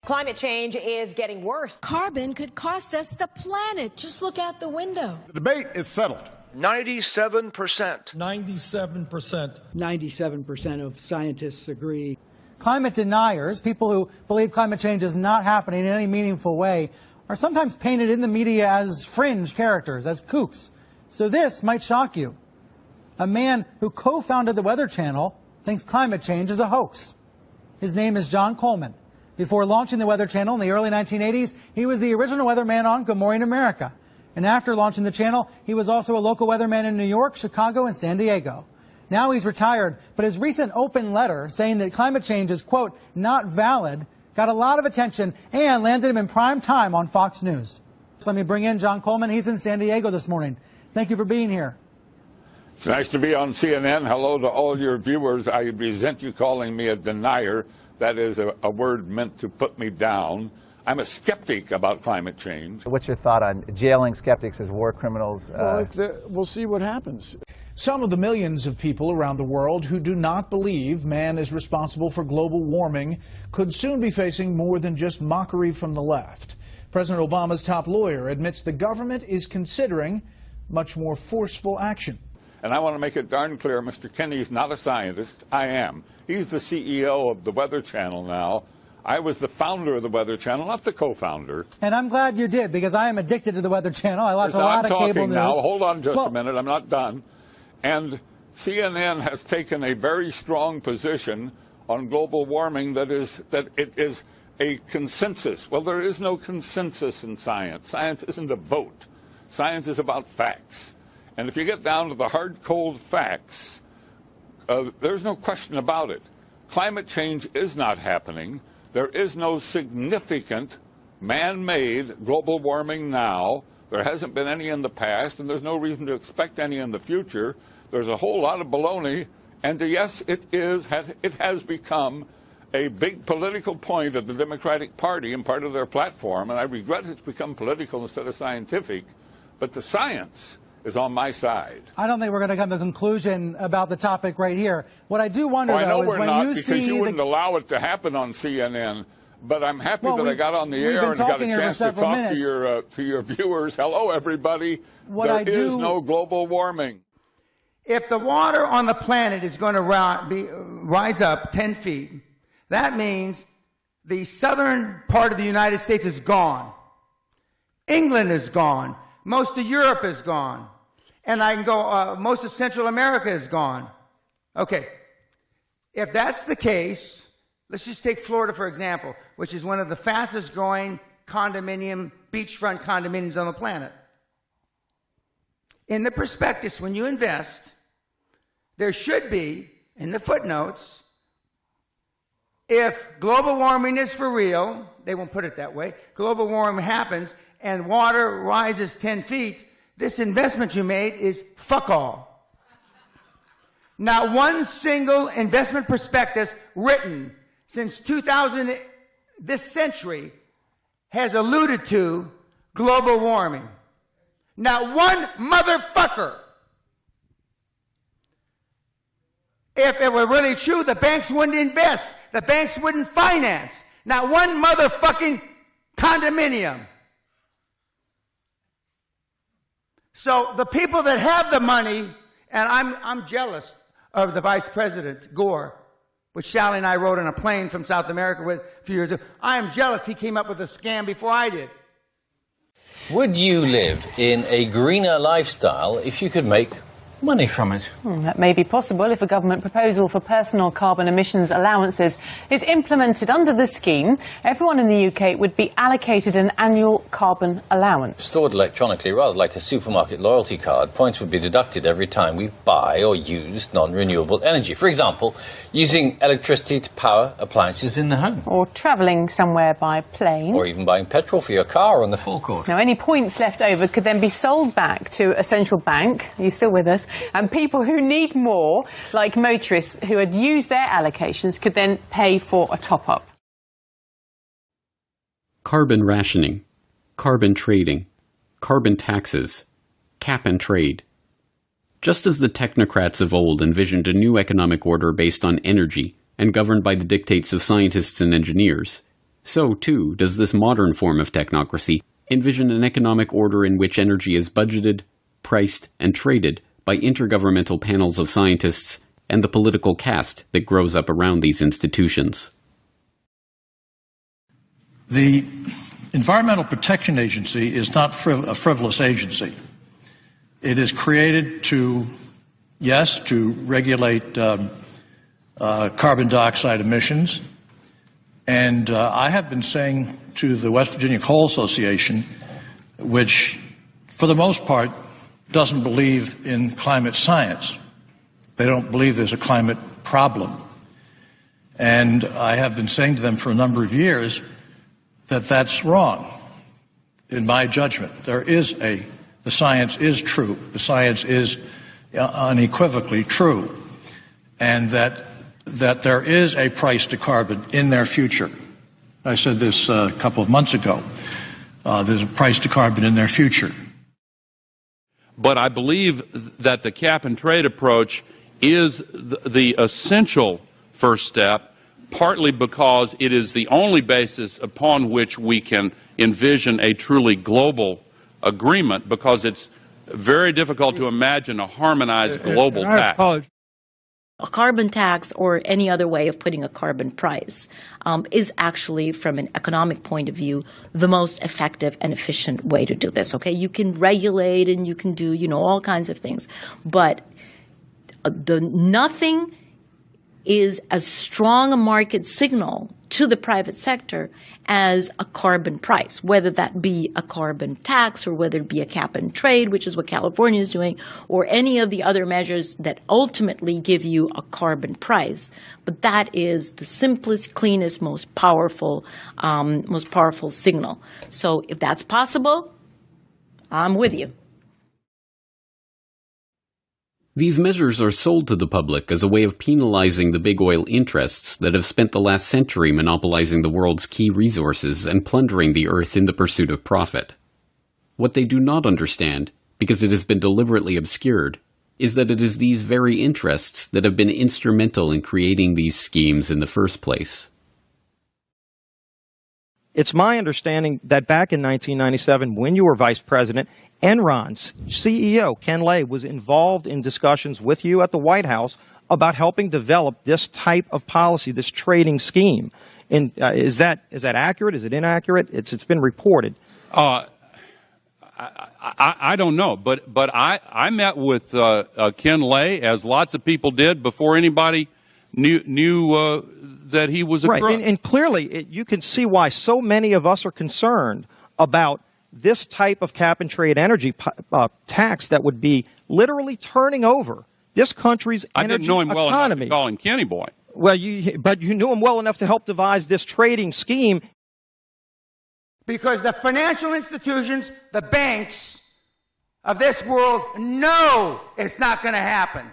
Climate change is getting worse. Carbon could cost us the planet. Just look out the window. The debate is settled. 97%. 97%. 97% of scientists agree. Climate deniers, people who believe climate change is not happening in any meaningful way, are sometimes painted in the media as fringe characters, as kooks. So this might shock you. A man who co-founded the Weather Channel thinks climate change is a hoax. His name is John Coleman. Before launching the Weather Channel in the early 1980s, he was the original weatherman on Good Morning America. And after launching the channel, he was also a local weatherman in New York, Chicago, and San Diego. Now he's retired, but his recent open letter saying that climate change is, quote, not valid, got a lot of attention and landed him in prime time on Fox News. So let me bring in John Coleman. He's in San Diego this morning. Thank you for being here. It's nice to be on CNN. Hello to all your viewers. I resent you calling me a denier. That is a word meant to put me down. I'm a skeptic about climate change. What's your thought on jailing skeptics as war criminals? Well, we'll see what happens. Some of the millions of people around the world who do not believe man is responsible for global warming could soon be facing more than just mockery from the left. President Obama's top lawyer admits the government is considering much more forceful action. And I want to make it darn clear, Mr. Kenny's not a scientist. I am. He's the CEO of the Weather Channel now. I was the founder of the Weather Channel, not the co-founder. And I'm glad you did, because I am addicted to the Weather Channel. I watch a lot of cable news. Now, hold on just a minute. I'm not done. And CNN has taken a very strong position on global warming that it is a consensus. Well, there is no consensus in science. Science isn't a vote. Science is about facts. And if you get down to the hard, cold facts, there's no question about it. Climate change is not happening. There is no significant man-made global warming now. There hasn't been any in the past, and there's no reason to expect any in the future. There's a whole lot of baloney, and yes, it has become a big political point of the Democratic Party and part of their platform, and I regret it's become political instead of scientific, but the science is on my side. I don't think we're going to come to a conclusion about the topic right here. What I do wonder, though, is when you see... because you wouldn't allow it to happen on CNN, but I'm happy that I got on the air and got a chance to talk to your viewers. Hello, everybody. There is no global warming. If the water on the planet is going to rise up 10 feet, that means the southern part of the United States is gone. England is gone. Most of Europe is gone. And I can go, most of Central America is gone. Okay. If that's the case, let's just take Florida, for example, which is one of the fastest growing beachfront condominiums on the planet. In the prospectus, when you invest, there should be, in the footnotes, if global warming is for real, they won't put it that way, global warming happens and water rises 10 feet, this investment you made is fuck all. Not one single investment prospectus written since 2000, this century, has alluded to global warming. Not one motherfucker. If it were really true, the banks wouldn't invest. The banks wouldn't finance. Not one motherfucking condominium. So the people that have the money, and I'm jealous of the Vice President, Gore, which Sally and I rode on a plane from South America with a few years ago. I am jealous he came up with a scam before I did. Would you live in a greener lifestyle if you could make money from it? That may be possible if a government proposal for personal carbon emissions allowances is implemented. Under the scheme, everyone in the UK would be allocated an annual carbon allowance. Stored electronically, rather like a supermarket loyalty card, points would be deducted every time we buy or use non-renewable energy. For example, using electricity to power appliances in the home. Or travelling somewhere by plane. Or even buying petrol for your car on the forecourt. Now, any points left over could then be sold back to a central bank. Are you still with us? And people who need more, like motorists who had used their allocations, could then pay for a top-up. Carbon rationing, carbon trading, carbon taxes, cap and trade. Just as the technocrats of old envisioned a new economic order based on energy and governed by the dictates of scientists and engineers, So, too, does this modern form of technocracy envision an economic order in which energy is budgeted, priced, and traded by intergovernmental panels of scientists and the political caste that grows up around these institutions. The Environmental Protection Agency is not a frivolous agency. It is created to regulate carbon dioxide emissions. And I have been saying to the West Virginia Coal Association, which for the most part doesn't believe in climate science. They don't believe there's a climate problem. And I have been saying to them for a number of years that that's wrong. In my judgment, the science is true. The science is unequivocally true. And that there is a price to carbon in their future. I said this a couple of months ago. There's a price to carbon in their future. But I believe that the cap and trade approach is the essential first step, partly because it is the only basis upon which we can envision a truly global agreement, because it's very difficult to imagine a harmonized global tax. A carbon tax, or any other way of putting a carbon price, is actually, from an economic point of view, the most effective and efficient way to do this. Okay, you can regulate and you can do, all kinds of things, but nothing is as strong a market signal to the private sector as a carbon price, whether that be a carbon tax or whether it be a cap and trade, which is what California is doing, or any of the other measures that ultimately give you a carbon price. But that is the simplest, cleanest, most powerful signal. So if that's possible, I'm with you. These measures are sold to the public as a way of penalizing the big oil interests that have spent the last century monopolizing the world's key resources and plundering the earth in the pursuit of profit. What they do not understand, because it has been deliberately obscured, is that it is these very interests that have been instrumental in creating these schemes in the first place. It's my understanding that back in 1997, when you were vice president, Enron's CEO, Ken Lay, was involved in discussions with you at the White House about helping develop this type of policy, this trading scheme. And is that accurate? Is it inaccurate? It's been reported. I don't know, but I met with Ken Lay, as lots of people did, before anybody knew that he was a crook. Right, and clearly you can see why so many of us are concerned about this type of cap-and-trade energy tax that would be literally turning over this country's energy economy. I didn't know him well enough to call him Kenny Boy. Well, but you knew him well enough to help devise this trading scheme. Because the financial institutions, the banks of this world know it's not going to happen.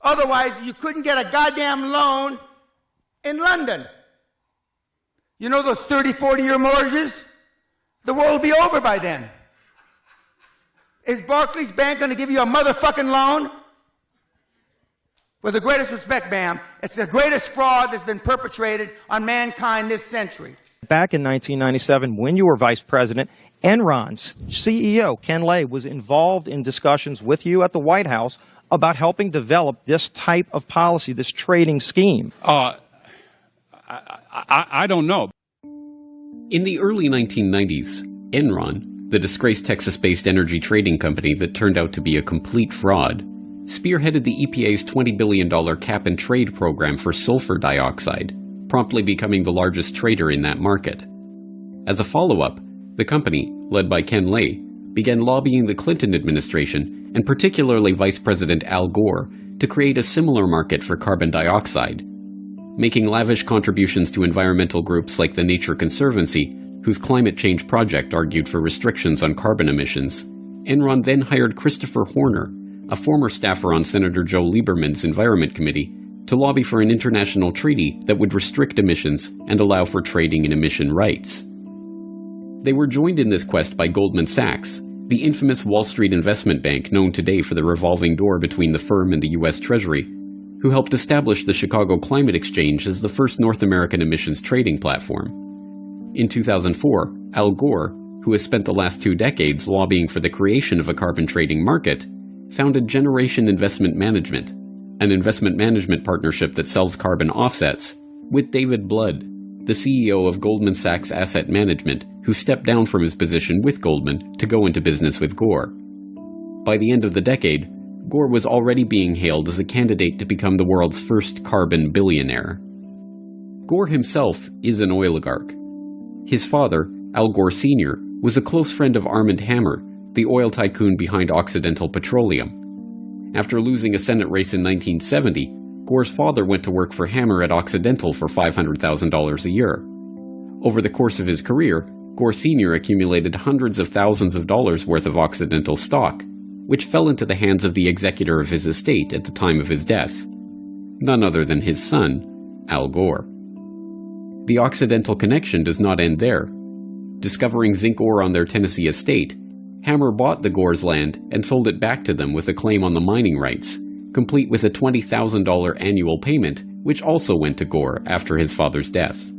Otherwise, you couldn't get a goddamn loan in London. You know those 30, 40-year mortgages? The world will be over by then. Is Barclays Bank going to give you a motherfucking loan? With the greatest respect, ma'am, it's the greatest fraud that's been perpetrated on mankind this century. Back in 1997, when you were vice president, Enron's CEO, Ken Lay, was involved in discussions with you at the White House about helping develop this type of policy, this trading scheme. I don't know. In the early 1990s, Enron, the disgraced Texas-based energy trading company that turned out to be a complete fraud, spearheaded the EPA's $20 billion cap-and-trade program for sulfur dioxide, promptly becoming the largest trader in that market. As a follow-up, the company, led by Ken Lay, began lobbying the Clinton administration, and particularly Vice President Al Gore, to create a similar market for carbon dioxide, making lavish contributions to environmental groups like the Nature Conservancy, whose climate change project argued for restrictions on carbon emissions. Enron then hired Christopher Horner, a former staffer on Senator Joe Lieberman's Environment Committee, to lobby for an international treaty that would restrict emissions and allow for trading in emission rights. They were joined in this quest by Goldman Sachs, the infamous Wall Street investment bank known today for the revolving door between the firm and the U.S. Treasury, who helped establish the Chicago Climate Exchange as the first North American emissions trading platform. In 2004, Al Gore, who has spent the last 2 decades lobbying for the creation of a carbon trading market, founded Generation Investment Management, an investment management partnership that sells carbon offsets, with David Blood, the CEO of Goldman Sachs Asset Management, who stepped down from his position with Goldman to go into business with Gore. By the end of the decade, Gore was already being hailed as a candidate to become the world's first carbon billionaire. Gore himself is an oligarch. His father, Al Gore Sr., was a close friend of Armand Hammer, the oil tycoon behind Occidental Petroleum. After losing a Senate race in 1970, Gore's father went to work for Hammer at Occidental for $500,000 a year. Over the course of his career, Gore Sr. accumulated hundreds of thousands of dollars worth of Occidental stock, which fell into the hands of the executor of his estate at the time of his death, none other than his son, Al Gore. The Occidental connection does not end there. Discovering zinc ore on their Tennessee estate, Hammer bought the Gore's land and sold it back to them with a claim on the mining rights, complete with a $20,000 annual payment, which also went to Gore after his father's death.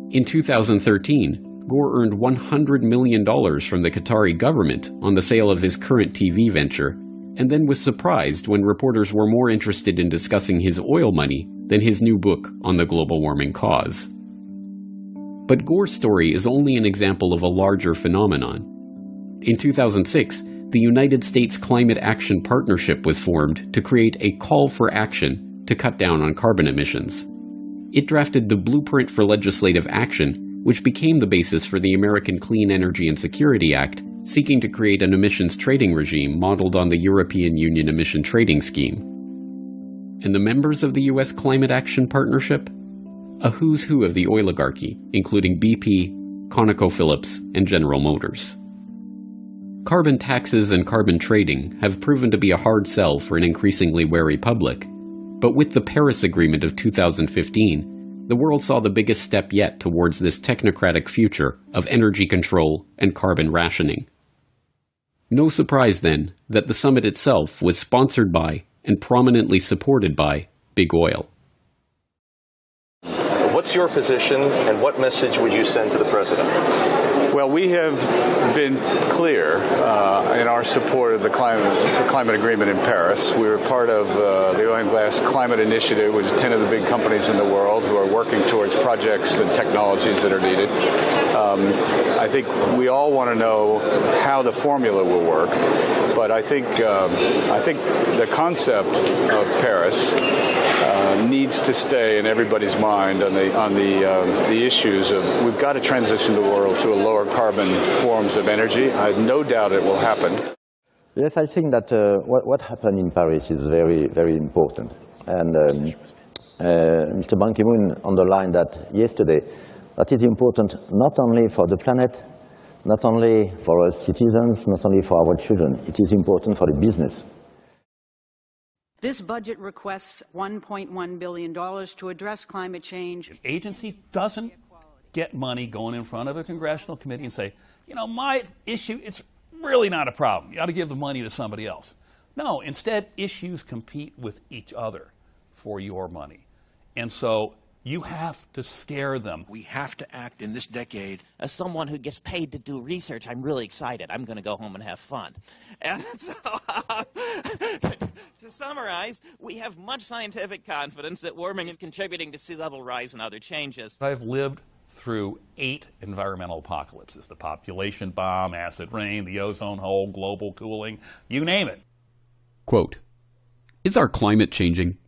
In 2013, Gore earned $100 million from the Qatari government on the sale of his current TV venture, and then was surprised when reporters were more interested in discussing his oil money than his new book on the global warming cause. But Gore's story is only an example of a larger phenomenon. In 2006, the United States Climate Action Partnership was formed to create a call for action to cut down on carbon emissions. It drafted the Blueprint for Legislative Action, which became the basis for the American Clean Energy and Security Act, seeking to create an emissions trading regime modeled on the European Union Emission Trading Scheme. And the members of the U.S. Climate Action Partnership? A who's who of the oligarchy, including BP, ConocoPhillips, and General Motors. Carbon taxes and carbon trading have proven to be a hard sell for an increasingly wary public, but with the Paris Agreement of 2015, the world saw the biggest step yet towards this technocratic future of energy control and carbon rationing. No surprise, then, that the summit itself was sponsored by and prominently supported by Big Oil. What's your position, and what message would you send to the president? Well, we have been clear in our support of the climate agreement in Paris. We were part of the Oil and Gas Climate Initiative, which is 10 of the big companies in the world who are working towards projects and technologies that are needed. I think we all want to know how the formula will work, but I think the concept of Paris needs to stay in everybody's mind on the issues of we've got to transition the world to a lower carbon forms of energy. I have no doubt it will happen. Yes, I think that what happened in Paris is very, very important. And Mr. Ban Ki-moon underlined that yesterday. That is important not only for the planet, not only for our citizens, not only for our children. It is important for the business. This budget requests $1.1 billion to address climate change. An agency doesn't get money going in front of a congressional committee and say, you know, my issue, it's really not a problem. You ought to give the money to somebody else. No, instead, issues compete with each other for your money. And so you have to scare them. We have to act in this decade. As someone who gets paid to do research, I'm really excited. I'm going to go home and have fun. And so, to summarize, we have much scientific confidence that warming is contributing to sea level rise and other changes. I've lived through 8 environmental apocalypses: the population bomb, acid rain, the ozone hole, global cooling, you name it. Quote, "Is our climate changing?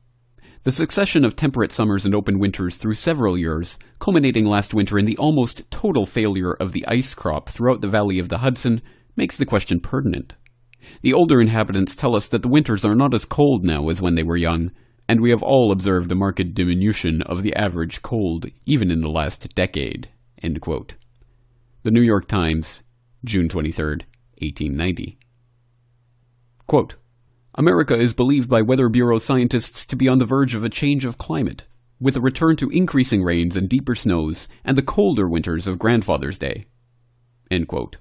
The succession of temperate summers and open winters through several years, culminating last winter in the almost total failure of the ice crop throughout the valley of the Hudson, makes the question pertinent. The older inhabitants tell us that the winters are not as cold now as when they were young, and we have all observed a marked diminution of the average cold even in the last decade." End quote. The New York Times, June 23, 1890. Quote, "America is believed by Weather Bureau scientists to be on the verge of a change of climate, with a return to increasing rains and deeper snows and the colder winters of Grandfather's Day." End quote.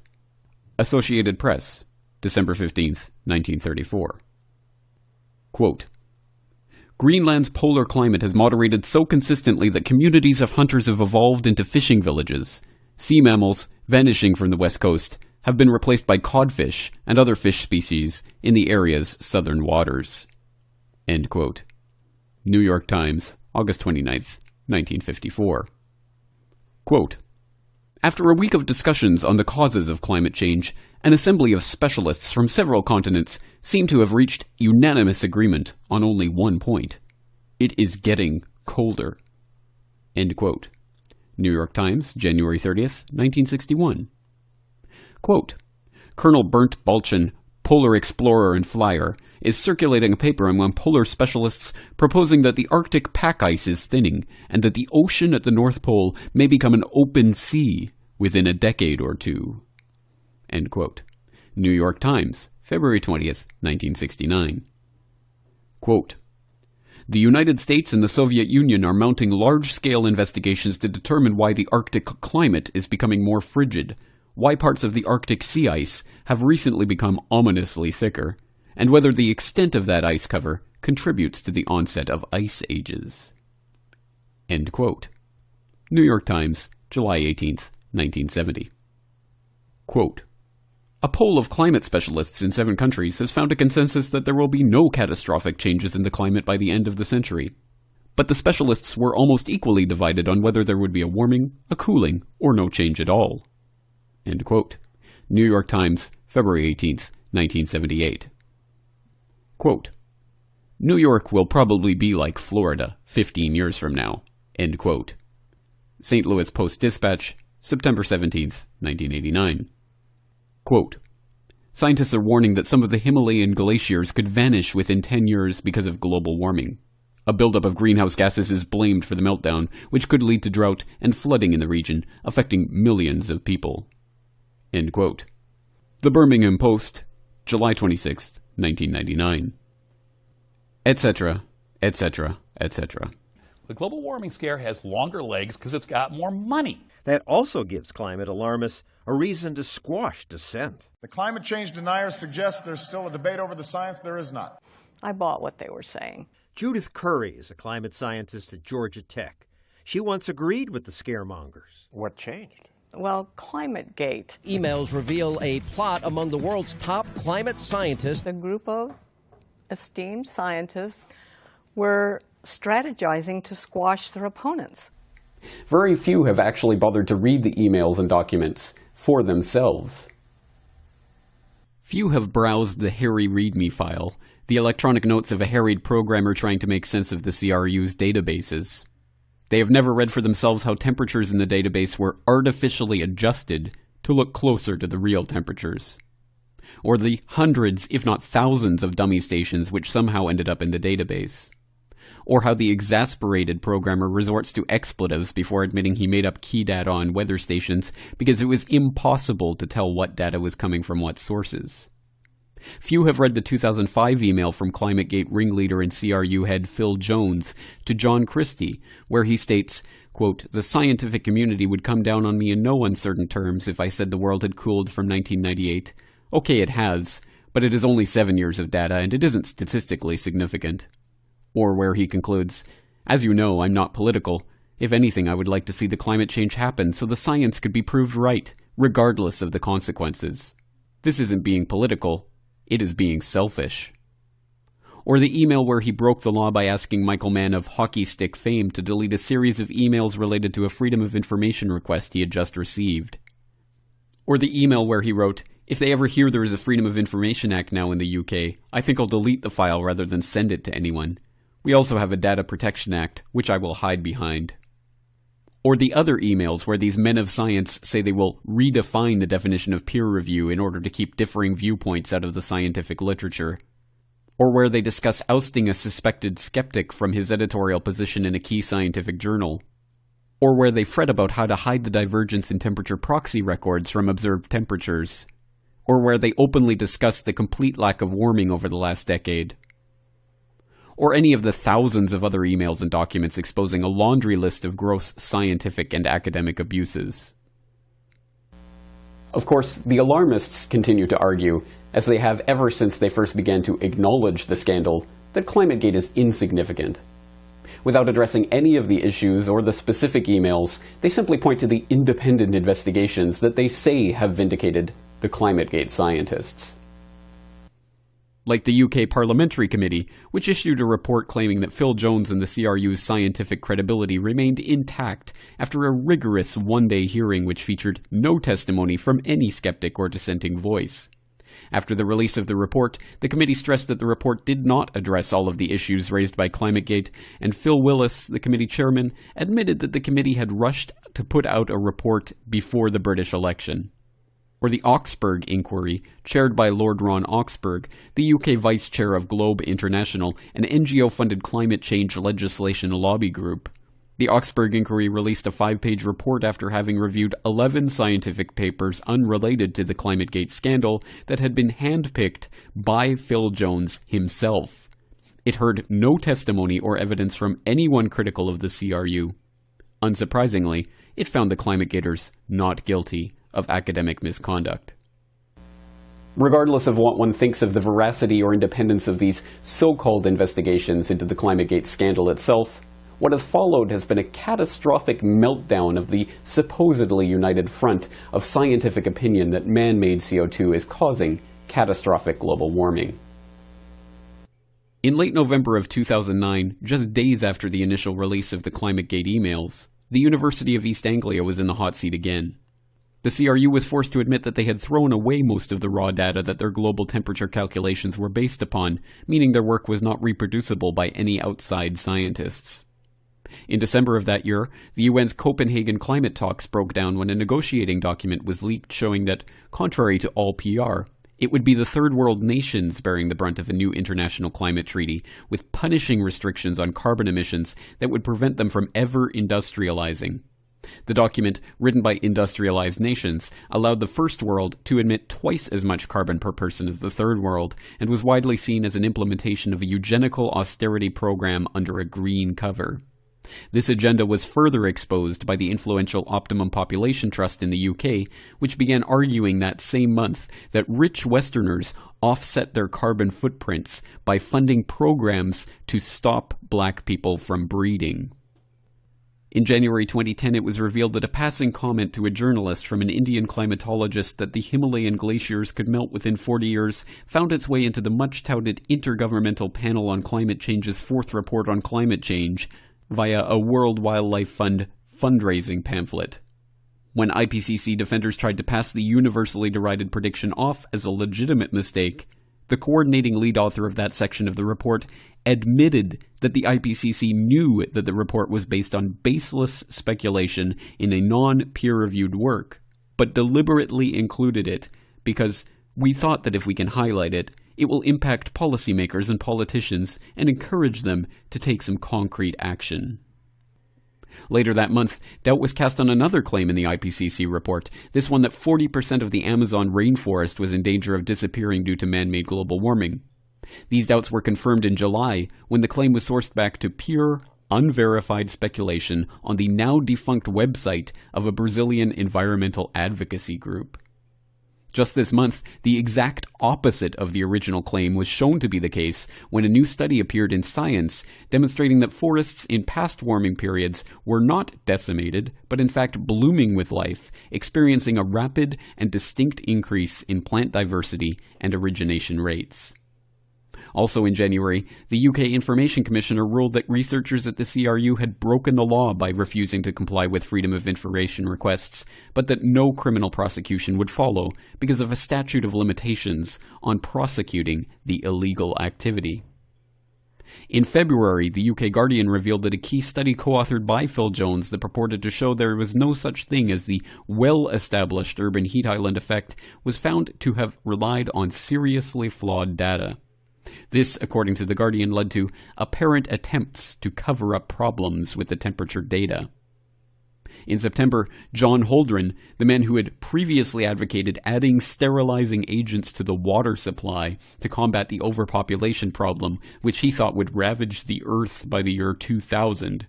Associated Press, December 15, 1934. Quote, Greenland's polar climate has moderated so consistently that communities of hunters have evolved into fishing villages. Sea mammals, vanishing from the west coast, have been replaced by codfish and other fish species in the area's southern waters. End quote. New York Times, August 29th, 1954. Quote, after a week of discussions on the causes of climate change, an assembly of specialists from several continents seem to have reached unanimous agreement on only one point. It is getting colder. End quote. New York Times, January 30th, 1961. Quote, Colonel Bernd Balchen, polar explorer and flyer, is circulating a paper among polar specialists proposing that the Arctic pack ice is thinning and that the ocean at the North Pole may become an open sea within a decade or two. End quote. New York Times, February 20th, 1969. Quote, the United States and the Soviet Union are mounting large-scale investigations to determine why the Arctic climate is becoming more frigid, why parts of the Arctic sea ice have recently become ominously thicker, and whether the extent of that ice cover contributes to the onset of ice ages. End quote. New York Times, July 18th, 1970. Quote, a poll of climate specialists in 7 countries has found a consensus that there will be no catastrophic changes in the climate by the end of the century. But the specialists were almost equally divided on whether there would be a warming, a cooling, or no change at all. End quote. New York Times, February 18th, 1978. Quote, New York will probably be like Florida 15 years from now. End quote. St. Louis Post-Dispatch, September 17th, 1989. Quote, scientists are warning that some of the Himalayan glaciers could vanish within 10 years because of global warming. A buildup of greenhouse gases is blamed for the meltdown, which could lead to drought and flooding in the region, affecting millions of people. End quote. The Birmingham Post, July 26th, 1999. Etc., etc., etc. The global warming scare has longer legs because it's got more money. That also gives climate alarmists a reason to squash dissent. The climate change deniers suggest there's still a debate over the science. There is not. I bought what they were saying. Judith Curry is a climate scientist at Georgia Tech. She once agreed with the scaremongers. What changed? Well, ClimateGate. Emails reveal a plot among the world's top climate scientists. A group of esteemed scientists were strategizing to squash their opponents. Very few have actually bothered to read the emails and documents for themselves. Few have browsed the hairy README file, the electronic notes of a harried programmer trying to make sense of the CRU's databases. They have never read for themselves how temperatures in the database were artificially adjusted to look closer to the real temperatures. Or the hundreds, if not thousands, of dummy stations which somehow ended up in the database. Or how the exasperated programmer resorts to expletives before admitting he made up key data on weather stations because it was impossible to tell what data was coming from what sources. Few have read the 2005 email from ClimateGate ringleader and CRU head Phil Jones to John Christie, where he states, quote, the scientific community would come down on me in no uncertain terms if I said the world had cooled from 1998. Okay, it has, but it is only 7 years of data and it isn't statistically significant. Or where he concludes, as you know, I'm not political. If anything, I would like to see the climate change happen so the science could be proved right, regardless of the consequences. This isn't being political, it is being selfish. Or the email where he broke the law by asking Michael Mann of hockey stick fame to delete a series of emails related to a Freedom of Information request he had just received. Or the email where he wrote, if they ever hear there is a Freedom of Information Act now in the UK, I think I'll delete the file rather than send it to anyone. We also have a Data Protection Act, which I will hide behind. Or the other emails where these men of science say they will redefine the definition of peer review in order to keep differing viewpoints out of the scientific literature. Or where they discuss ousting a suspected skeptic from his editorial position in a key scientific journal. Or where they fret about how to hide the divergence in temperature proxy records from observed temperatures. Or where they openly discuss the complete lack of warming over the last decade. Or any of the thousands of other emails and documents exposing a laundry list of gross scientific and academic abuses. Of course, the alarmists continue to argue, as they have ever since they first began to acknowledge the scandal, that ClimateGate is insignificant. Without addressing any of the issues or the specific emails, they simply point to the independent investigations that they say have vindicated the ClimateGate scientists. Like the UK Parliamentary Committee, which issued a report claiming that Phil Jones and the CRU's scientific credibility remained intact after a rigorous one-day hearing which featured no testimony from any skeptic or dissenting voice. After the release of the report, the committee stressed that the report did not address all of the issues raised by ClimateGate, and Phil Willis, the committee chairman, admitted that the committee had rushed to put out a report before the British election. Or the Oxburgh Inquiry, chaired by Lord Ron Oxburgh, the UK vice chair of Globe International, an NGO-funded climate change legislation lobby group. The Oxburgh Inquiry released a 5-page report after having reviewed 11 scientific papers unrelated to the ClimateGate scandal that had been handpicked by Phil Jones himself. It heard no testimony or evidence from anyone critical of the CRU. Unsurprisingly, it found the ClimateGaters not guilty of academic misconduct. Regardless of what one thinks of the veracity or independence of these so-called investigations into the ClimateGate scandal itself, what has followed has been a catastrophic meltdown of the supposedly united front of scientific opinion that man-made CO2 is causing catastrophic global warming. In late November of 2009, just days after the initial release of the ClimateGate emails, the University of East Anglia was in the hot seat again. The CRU was forced to admit that they had thrown away most of the raw data that their global temperature calculations were based upon, meaning their work was not reproducible by any outside scientists. In December of that year, the UN's Copenhagen climate talks broke down when a negotiating document was leaked showing that, contrary to all PR, it would be the third world nations bearing the brunt of a new international climate treaty, with punishing restrictions on carbon emissions that would prevent them from ever industrializing. The document, written by industrialized nations, allowed the first world to emit twice as much carbon per person as the third world, and was widely seen as an implementation of a eugenical austerity program under a green cover. This agenda was further exposed by the influential Optimum Population Trust in the UK, which began arguing that same month that rich Westerners offset their carbon footprints by funding programs to stop black people from breeding. In January 2010, it was revealed that a passing comment to a journalist from an Indian climatologist that the Himalayan glaciers could melt within 40 years found its way into the much-touted Intergovernmental Panel on Climate Change's fourth report on climate change via a World Wildlife Fund fundraising pamphlet. When IPCC defenders tried to pass the universally derided prediction off as a legitimate mistake, the coordinating lead author of that section of the report admitted that the IPCC knew that the report was based on baseless speculation in a non-peer-reviewed work, but deliberately included it because we thought that if we can highlight it, it will impact policymakers and politicians and encourage them to take some concrete action. Later that month, doubt was cast on another claim in the IPCC report, this one that 40% of the Amazon rainforest was in danger of disappearing due to man-made global warming. These doubts were confirmed in July when the claim was sourced back to pure, unverified speculation on the now-defunct website of a Brazilian environmental advocacy group. Just this month, the exact opposite of the original claim was shown to be the case when a new study appeared in Science demonstrating that forests in past warming periods were not decimated, but in fact blooming with life, experiencing a rapid and distinct increase in plant diversity and origination rates. Also in January, the UK Information Commissioner ruled that researchers at the CRU had broken the law by refusing to comply with Freedom of Information requests, but that no criminal prosecution would follow because of a statute of limitations on prosecuting the illegal activity. In February, the UK Guardian revealed that a key study co-authored by Phil Jones that purported to show there was no such thing as the well-established urban heat island effect was found to have relied on seriously flawed data. This, according to The Guardian, led to apparent attempts to cover up problems with the temperature data. In September, John Holdren, the man who had previously advocated adding sterilizing agents to the water supply to combat the overpopulation problem, which he thought would ravage the Earth by the year 2000,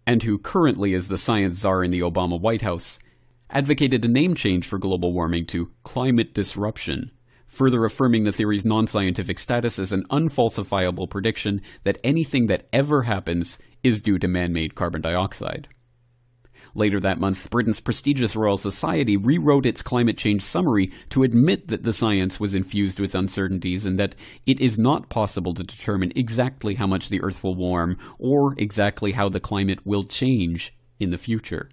and who currently is the science czar in the Obama White House, advocated a name change for global warming to climate disruption, further affirming the theory's non-scientific status as an unfalsifiable prediction that anything that ever happens is due to man-made carbon dioxide. Later that month, Britain's prestigious Royal Society rewrote its climate change summary to admit that the science was infused with uncertainties and that it is not possible to determine exactly how much the Earth will warm or exactly how the climate will change in the future.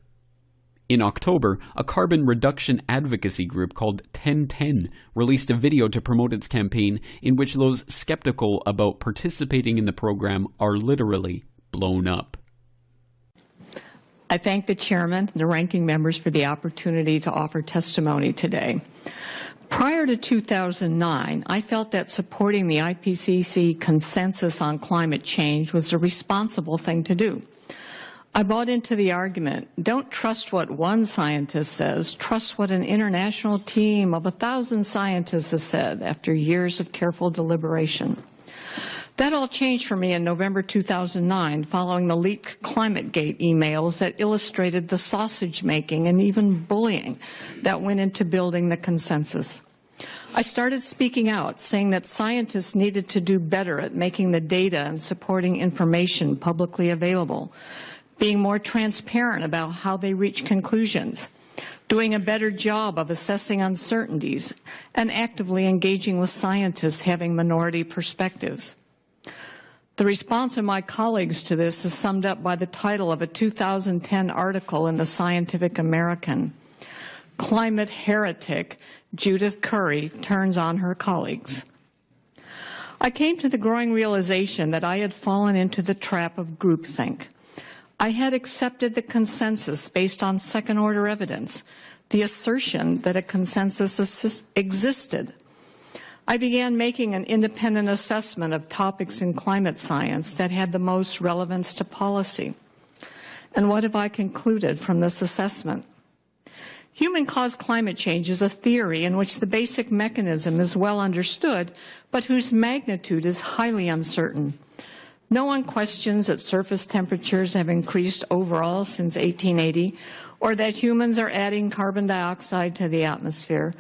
In October, a carbon reduction advocacy group called 1010 released a video to promote its campaign in which those skeptical about participating in the program are literally blown up. I thank the chairman and the ranking members for the opportunity to offer testimony today. Prior to 2009, I felt that supporting the IPCC consensus on climate change was a responsible thing to do. I bought into the argument, don't trust what one scientist says, trust what an international team of 1,000 scientists has said after years of careful deliberation. That all changed for me in November 2009 following the leaked ClimateGate emails that illustrated the sausage making and even bullying that went into building the consensus. I started speaking out, saying that scientists needed to do better at making the data and supporting information publicly available, being more transparent about how they reach conclusions, doing a better job of assessing uncertainties, and actively engaging with scientists having minority perspectives. The response of my colleagues to this is summed up by the title of a 2010 article in the Scientific American. Climate heretic Judith Curry turns on her colleagues. I came to the growing realization that I had fallen into the trap of groupthink. I had accepted the consensus based on second-order evidence, the assertion that a consensus existed. I began making an independent assessment of topics in climate science that had the most relevance to policy. And what have I concluded from this assessment? Human-caused climate change is a theory in which the basic mechanism is well understood, but whose magnitude is highly uncertain. No one questions that surface temperatures have increased overall since 1880, or that humans are adding carbon dioxide to the atmosphere,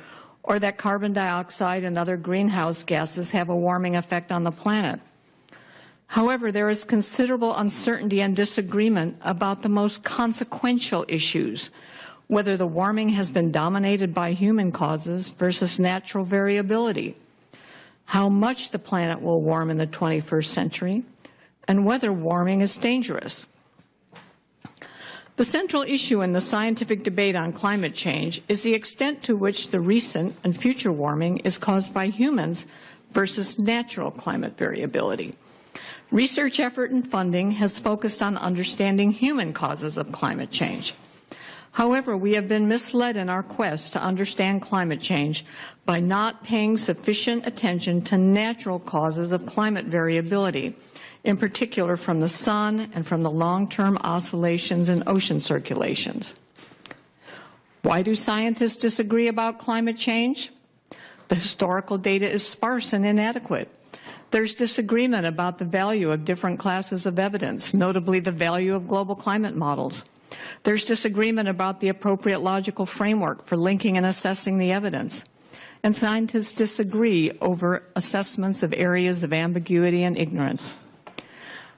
or that carbon dioxide and other greenhouse gases have a warming effect on the planet. However, there is considerable uncertainty and disagreement about the most consequential issues, whether the warming has been dominated by human causes versus natural variability, how much the planet will warm in the 21st century, and whether warming is dangerous. The central issue in the scientific debate on climate change is the extent to which the recent and future warming is caused by humans versus natural climate variability. Research effort and funding has focused on understanding human causes of climate change. However, we have been misled in our quest to understand climate change by not paying sufficient attention to natural causes of climate variability, in particular from the sun and from the long-term oscillations in ocean circulations. Why do scientists disagree about climate change? The historical data is sparse and inadequate. There's disagreement about the value of different classes of evidence, notably the value of global climate models. There's disagreement about the appropriate logical framework for linking and assessing the evidence. And scientists disagree over assessments of areas of ambiguity and ignorance.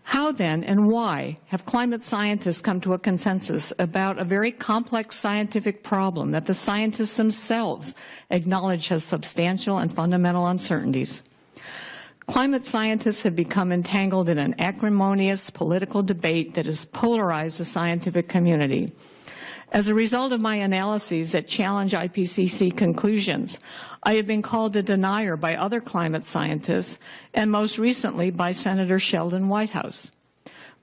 How then and why have climate scientists come to a consensus about a very complex scientific problem that the scientists themselves acknowledge has substantial and fundamental uncertainties? Climate scientists have become entangled in an acrimonious political debate that has polarized the scientific community. As a result of my analyses that challenge IPCC conclusions, I have been called a denier by other climate scientists, and most recently by Senator Sheldon Whitehouse.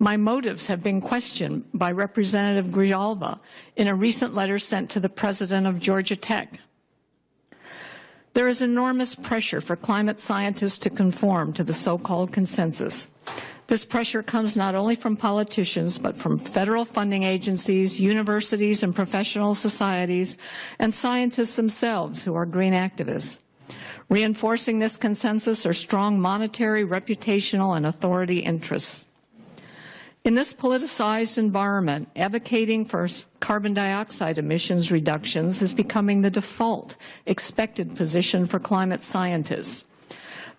My motives have been questioned by Representative Grijalva in a recent letter sent to the president of Georgia Tech. There is enormous pressure for climate scientists to conform to the so-called consensus. This pressure comes not only from politicians, but from federal funding agencies, universities, and professional societies, and scientists themselves who are green activists. Reinforcing this consensus are strong monetary, reputational, and authority interests. In this politicized environment, advocating for carbon dioxide emissions reductions is becoming the default, expected position for climate scientists.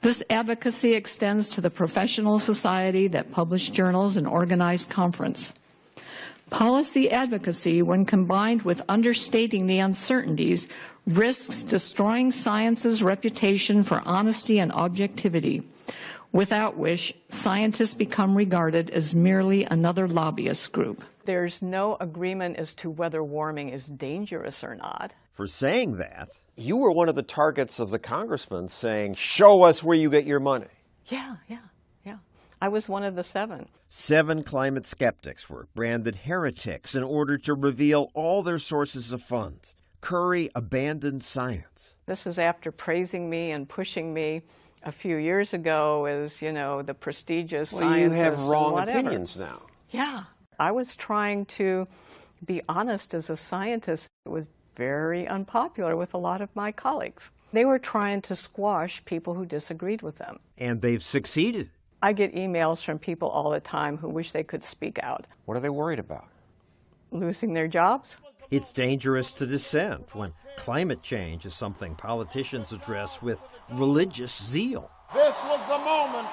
This advocacy extends to the professional society that publish journals and organize conference. Policy advocacy, when combined with understating the uncertainties, risks destroying science's reputation for honesty and objectivity, without which scientists become regarded as merely another lobbyist group. There's no agreement as to whether warming is dangerous or not. For saying that, you were one of the targets of the congressman saying, show us where you get your money. Yeah. I was one of the 7. 7 climate skeptics were branded heretics in order to reveal all their sources of funds. Curry abandoned science. This is after praising me and pushing me a few years ago as, the prestigious scientist. Well, you have wrong and whatever. opinions now. Yeah. I was trying to be honest as a scientist. It was very unpopular with a lot of my colleagues. They were trying to squash people who disagreed with them. And they've succeeded. I get emails from people all the time who wish they could speak out. What are they worried about? Losing their jobs? It's dangerous to dissent when climate change is something politicians address with religious zeal. This was the moment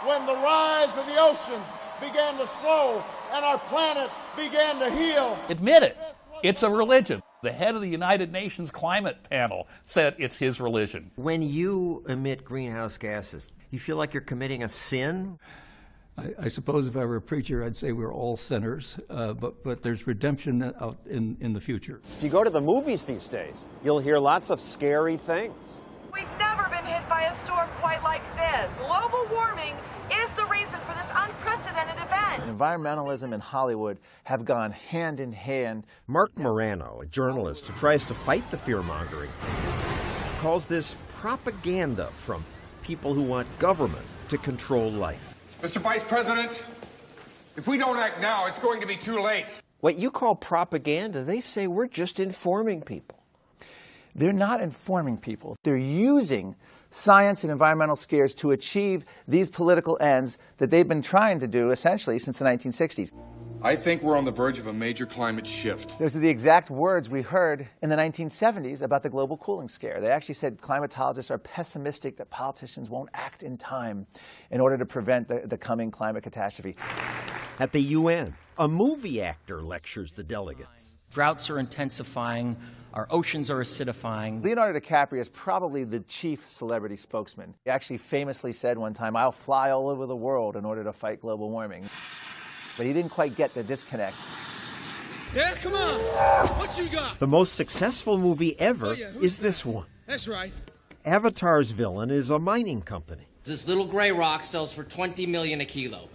when the rise of the oceans began to slow and our planet began to heal. Admit it. It's a religion. The head of the United Nations Climate Panel said it's his religion. When you emit greenhouse gases, you feel like you're committing a sin? I suppose if I were a preacher, I'd say we're all sinners, but there's redemption out in the future. If you go to the movies these days, you'll hear lots of scary things. We've never been hit by a storm quite like this. Global warming is the reason for this unprecedented event. Environmentalism and Hollywood have gone hand in hand. Mark Morano, a journalist who tries to fight the fear-mongering, calls this propaganda from people who want government to control life. Mr. Vice President, if we don't act now, it's going to be too late. What you call propaganda, they say we're just informing people. They're not informing people. They're using science and environmental scares to achieve these political ends that they've been trying to do essentially since the 1960s. I think we're on the verge of a major climate shift. Those are the exact words we heard in the 1970s about the global cooling scare. They actually said climatologists are pessimistic that politicians won't act in time in order to prevent the coming climate catastrophe. At the UN, a movie actor lectures the delegates. Droughts are intensifying, our oceans are acidifying. Leonardo DiCaprio is probably the chief celebrity spokesman. He actually famously said one time, "I'll fly all over the world in order to fight global warming." But he didn't quite get the disconnect. Yeah, come on. What you got? The most successful movie ever is this one. That's right. Avatar's villain is a mining company. This little gray rock sells for $20 million a kilo.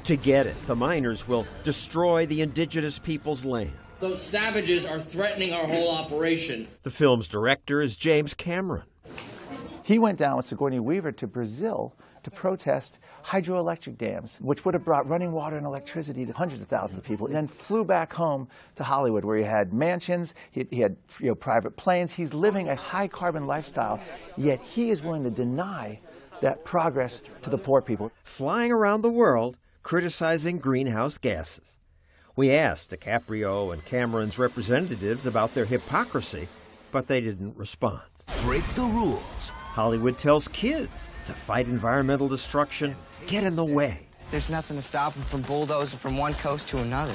To get it, the miners will destroy the indigenous people's land. Those savages are threatening our whole operation. The film's director is James Cameron. He went down with Sigourney Weaver to Brazil to protest hydroelectric dams, which would have brought running water and electricity to hundreds of thousands of people, and then flew back home to Hollywood, where he had mansions, he had private planes. He's living a high-carbon lifestyle, yet he is willing to deny that progress to the poor people. Flying around the world, criticizing greenhouse gases. We asked DiCaprio and Cameron's representatives about their hypocrisy, but they didn't respond. Break the rules. Hollywood tells kids to fight environmental destruction, get in the way. There's nothing to stop them from bulldozing from one coast to another.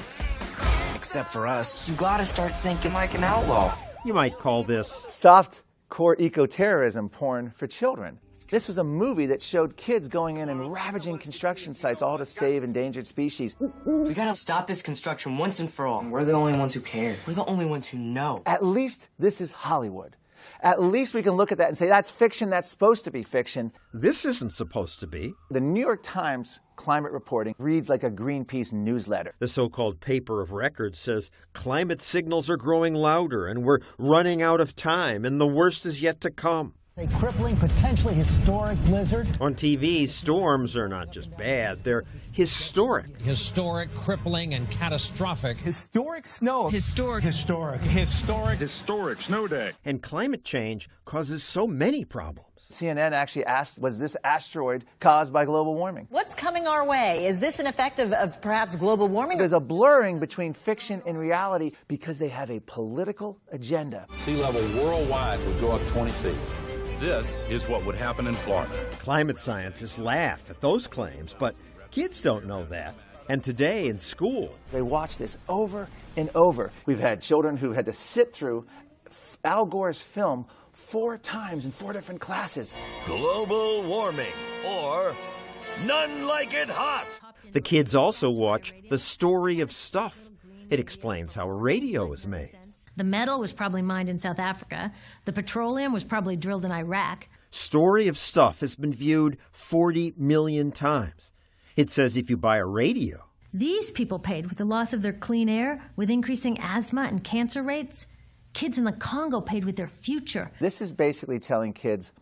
Except for us. You gotta start thinking like an outlaw. You might call this soft-core eco-terrorism porn for children. This was a movie that showed kids going in and ravaging construction sites, all to save endangered species. We gotta stop this construction once and for all. We're the only ones who care. We're the only ones who know. At least this is Hollywood. At least we can look at that and say, that's fiction, that's supposed to be fiction. This isn't supposed to be. The New York Times climate reporting reads like a Greenpeace newsletter. The so-called paper of record says climate signals are growing louder and we're running out of time and the worst is yet to come. A crippling, potentially historic blizzard. On TV, storms are not just bad, they're historic. Historic, crippling, and catastrophic. Historic snow. Historic. Historic. Historic. Historic snow day. And climate change causes so many problems. CNN actually asked, was this asteroid caused by global warming? What's coming our way? Is this an effect of perhaps global warming? There's a blurring between fiction and reality because they have a political agenda. Sea level worldwide would go up 20 feet. This is what would happen in Florida. Climate scientists laugh at those claims, but kids don't know that. And today in school, they watch this over and over. We've had children who had to sit through Al Gore's film 4 times in 4 different classes. Global warming, or none like it hot. The kids also watch The Story of Stuff. It explains how a radio is made. The metal was probably mined in South Africa. The petroleum was probably drilled in Iraq. Story of Stuff has been viewed 40 million times. It says if you buy a radio. These people paid with the loss of their clean air, with increasing asthma and cancer rates. Kids in the Congo paid with their future. This is basically telling kids,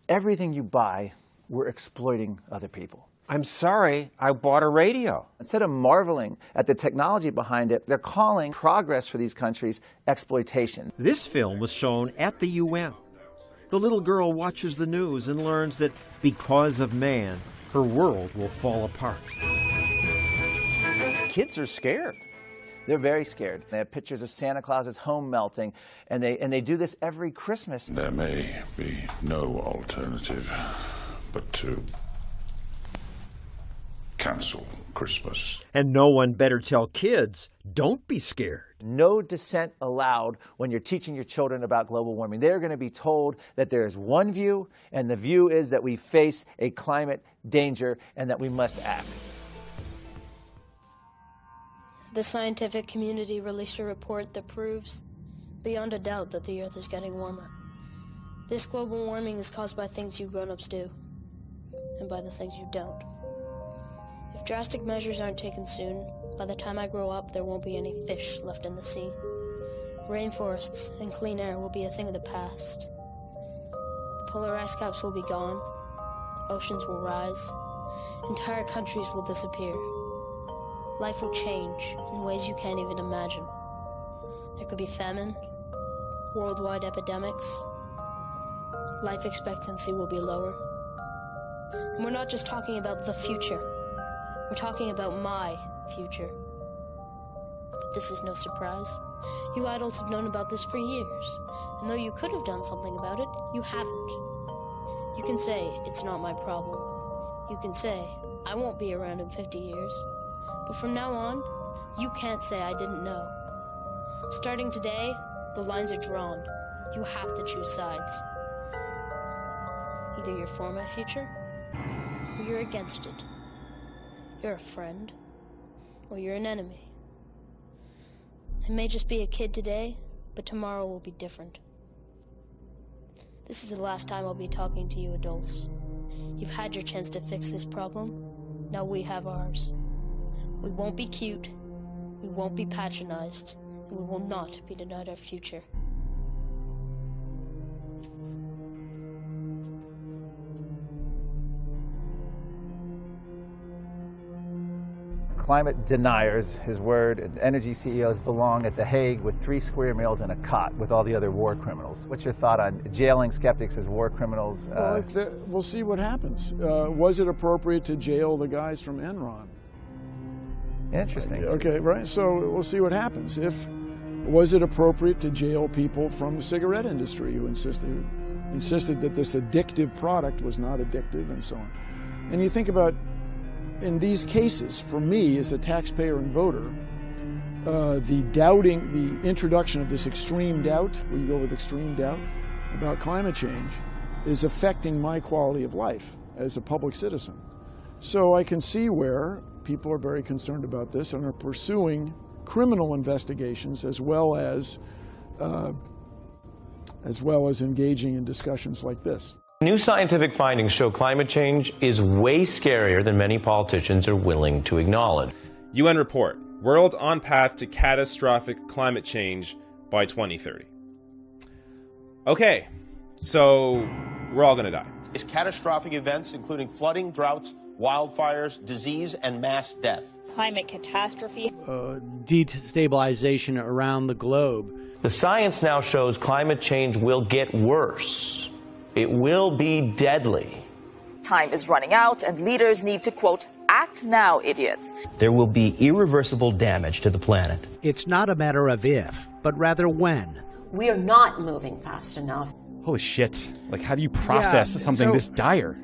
everything you buy, we're exploiting other people. I'm sorry, I bought a radio. Instead of marveling at the technology behind it, they're calling progress for these countries exploitation. This film was shown at the UN. The little girl watches the news and learns that because of man, her world will fall apart. Kids are scared. They're very scared. They have pictures of Santa Claus's home melting, and they do this every Christmas. There may be no alternative but to cancel Christmas. And no one better tell kids, don't be scared. No dissent allowed when you're teaching your children about global warming. They're going to be told that there is one view, and the view is that we face a climate danger and that we must act. The scientific community released a report that proves beyond a doubt that the Earth is getting warmer. This global warming is caused by things you grown-ups do, and by the things you don't. If drastic measures aren't taken soon, by the time I grow up, there won't be any fish left in the sea. Rainforests and clean air will be a thing of the past. The polar ice caps will be gone, oceans will rise, entire countries will disappear. Life will change in ways you can't even imagine. There could be famine, worldwide epidemics. Life expectancy will be lower. And we're not just talking about the future. We're talking about my future. But this is no surprise. You adults have known about this for years. And though you could have done something about it, you haven't. You can say, it's not my problem. You can say, I won't be around in 50 years. But from now on, you can't say I didn't know. Starting today, the lines are drawn. You have to choose sides. Either you're for my future, or you're against it. You're a friend, or you're an enemy. I may just be a kid today, but tomorrow will be different. This is the last time I'll be talking to you adults. You've had your chance to fix this problem. Now we have ours. We won't be cute, we won't be patronized, and we will not be denied our future. Climate deniers, his word, and energy CEOs belong at The Hague with 3 square meals and a cot with all the other war criminals. What's your thought on jailing skeptics as war criminals? Well, we'll see what happens. Was it appropriate to jail the guys from Enron? Interesting. Okay, right. So we'll see what happens. Was it appropriate to jail people from the cigarette industry who insisted that this addictive product was not addictive and so on? And you think about, in these cases, for me as a taxpayer and voter, the introduction of this extreme doubt, where you go with extreme doubt about climate change, is affecting my quality of life as a public citizen. So I can see where people are very concerned about this and are pursuing criminal investigations as well as engaging in discussions like this. New scientific findings show climate change is way scarier than many politicians are willing to acknowledge. UN report, world on path to catastrophic climate change by 2030. Okay, So we're all going to die. Is catastrophic events including flooding, droughts, wildfires, disease, and mass death. Climate catastrophe. Destabilization around the globe. The science now shows climate change will get worse. It will be deadly. Time is running out, and leaders need to, quote, act now, idiots. There will be irreversible damage to the planet. It's not a matter of if, but rather when. We are not moving fast enough. Holy shit. Like, how do you process something this dire?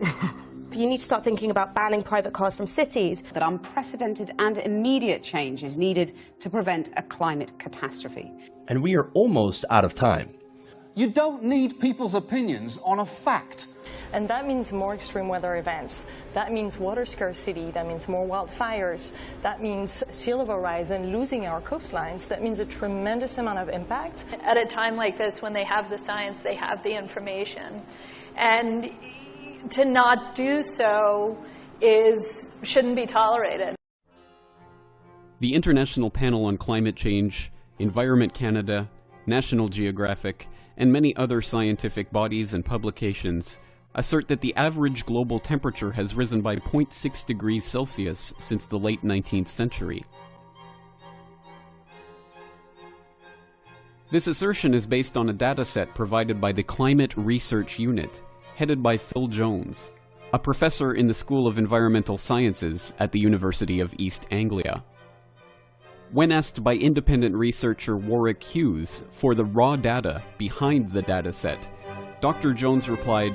You need to start thinking about banning private cars from cities. That unprecedented and immediate change is needed to prevent a climate catastrophe. And we are almost out of time. You don't need people's opinions on a fact. And that means more extreme weather events. That means water scarcity. That means more wildfires. That means sea level rise and losing our coastlines. That means a tremendous amount of impact. At a time like this, when they have the science, they have the information. And to not do so shouldn't be tolerated. The International Panel on Climate Change, Environment Canada, National Geographic, and many other scientific bodies and publications assert that the average global temperature has risen by 0.6 degrees Celsius since the late 19th century. This assertion is based on a dataset provided by the Climate Research Unit, headed by Phil Jones, a professor in the School of Environmental Sciences at the University of East Anglia. When asked by independent researcher Warwick Hughes for the raw data behind the dataset, Dr. Jones replied,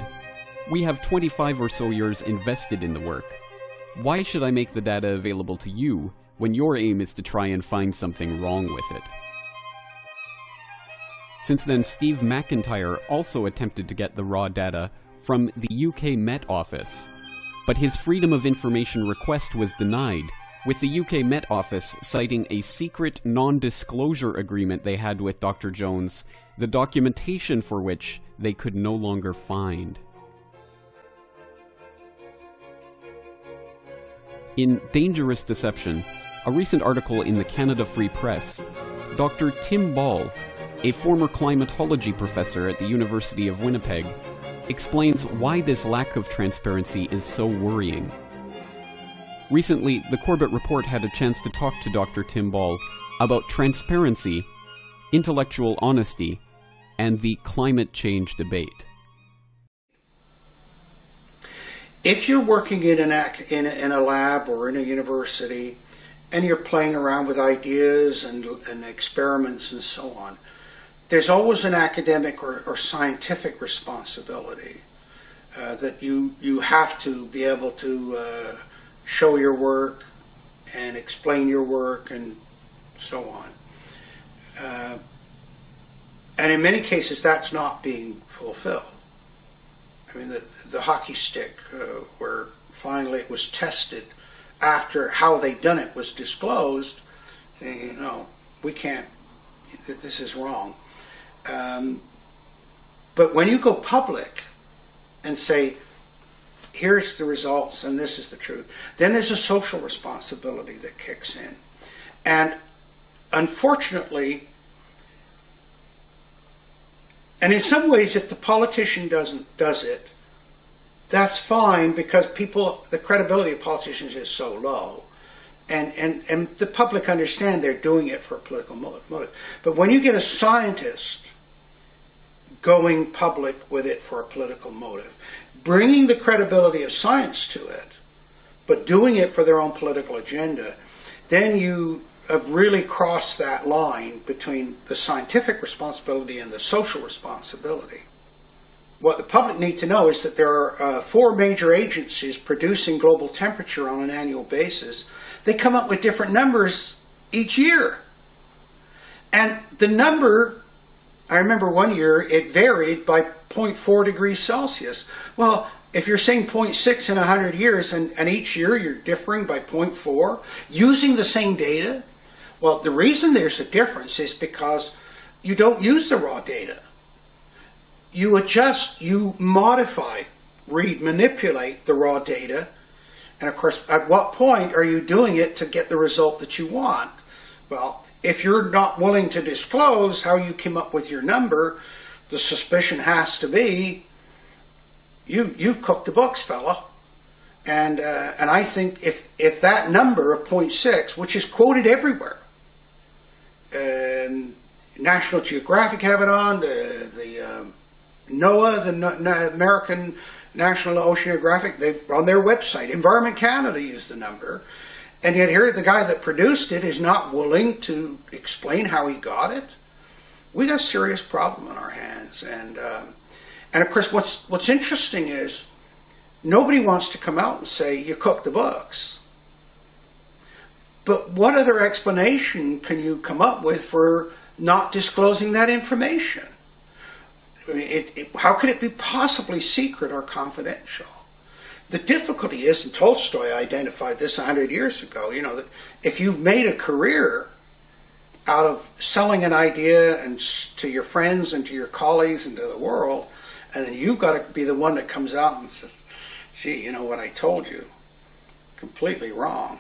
"We have 25 or so years invested in the work. Why should I make the data available to you when your aim is to try and find something wrong with it?" Since then, Steve McIntyre also attempted to get the raw data from the UK Met Office, but his Freedom of Information request was denied, with the UK Met Office citing a secret non-disclosure agreement they had with Dr. Jones, the documentation for which they could no longer find. In Dangerous Deception, a recent article in the Canada Free Press, Dr. Tim Ball, a former climatology professor at the University of Winnipeg, explains why this lack of transparency is so worrying. Recently, the Corbett Report had a chance to talk to Dr. Tim Ball about transparency, intellectual honesty, and the climate change debate. If you're working in a lab or in a university, and you're playing around with ideas and experiments and so on, there's always an academic or scientific responsibility that you have to be able to show your work and explain your work and so on. And in many cases, that's not being fulfilled. I mean, the hockey stick, where finally it was tested after how they'd done it was disclosed, saying, no, we can't, this is wrong. But when you go public and say, here's the results and this is the truth, then there's a social responsibility that kicks in. And unfortunately, and in some ways, if the politician does it, that's fine, because the credibility of politicians is so low. And the public understand they're doing it for a political motive. But when you get a scientist going public with it for a political motive, bringing the credibility of science to it, but doing it for their own political agenda, then you have really crossed that line between the scientific responsibility and the social responsibility. What the public need to know is that there are 4 major agencies producing global temperature on an annual basis. They come up with different numbers each year. And the number, I remember one year, it varied by 0.4 degrees Celsius. Well, if you're saying 0.6 in 100 years, and each year you're differing by 0.4, using the same data, well, the reason there's a difference is because you don't use the raw data. You adjust, you modify, manipulate the raw data. And of course, at what point are you doing it to get the result that you want? Well, if you're not willing to disclose how you came up with your number, the suspicion has to be, you cooked the books, fella. And I think if that number of 0.6, which is quoted everywhere, National Geographic have it on, the NOAA, the American National Oceanographic, they've on their website, Environment Canada used the number, and yet here the guy that produced it is not willing to explain how he got it. We got a serious problem on our hands, and of course what's interesting is nobody wants to come out and say you cooked the books. But what other explanation can you come up with for not disclosing that information? I mean, how could it be possibly secret or confidential? The difficulty is, and Tolstoy identified this 100 years ago, you know, that if you've made a career out of selling an idea and to your friends and to your colleagues and to the world, and then you've got to be the one that comes out and says, gee, you know what I told you, completely wrong.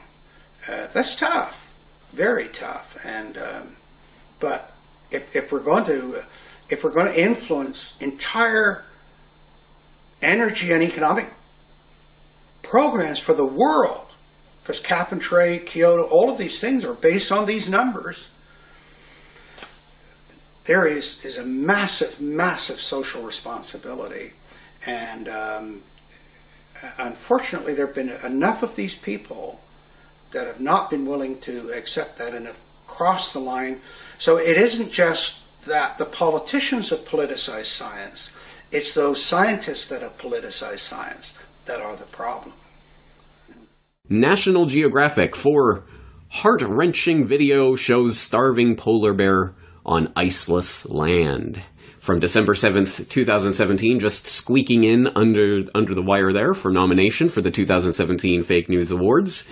That's tough, very tough. And but if we're going to influence entire energy and economic programs for the world, because cap and trade, Kyoto, all of these things are based on these numbers, there is a massive, massive social responsibility. And unfortunately, there have been enough of these people that have not been willing to accept that and have crossed the line. So it isn't just that the politicians have politicized science, it's those scientists that have politicized science that are the problem. National Geographic for heart-wrenching video shows starving polar bear on iceless land. From December 7th, 2017, just squeaking in under the wire there for nomination for the 2017 Fake News Awards.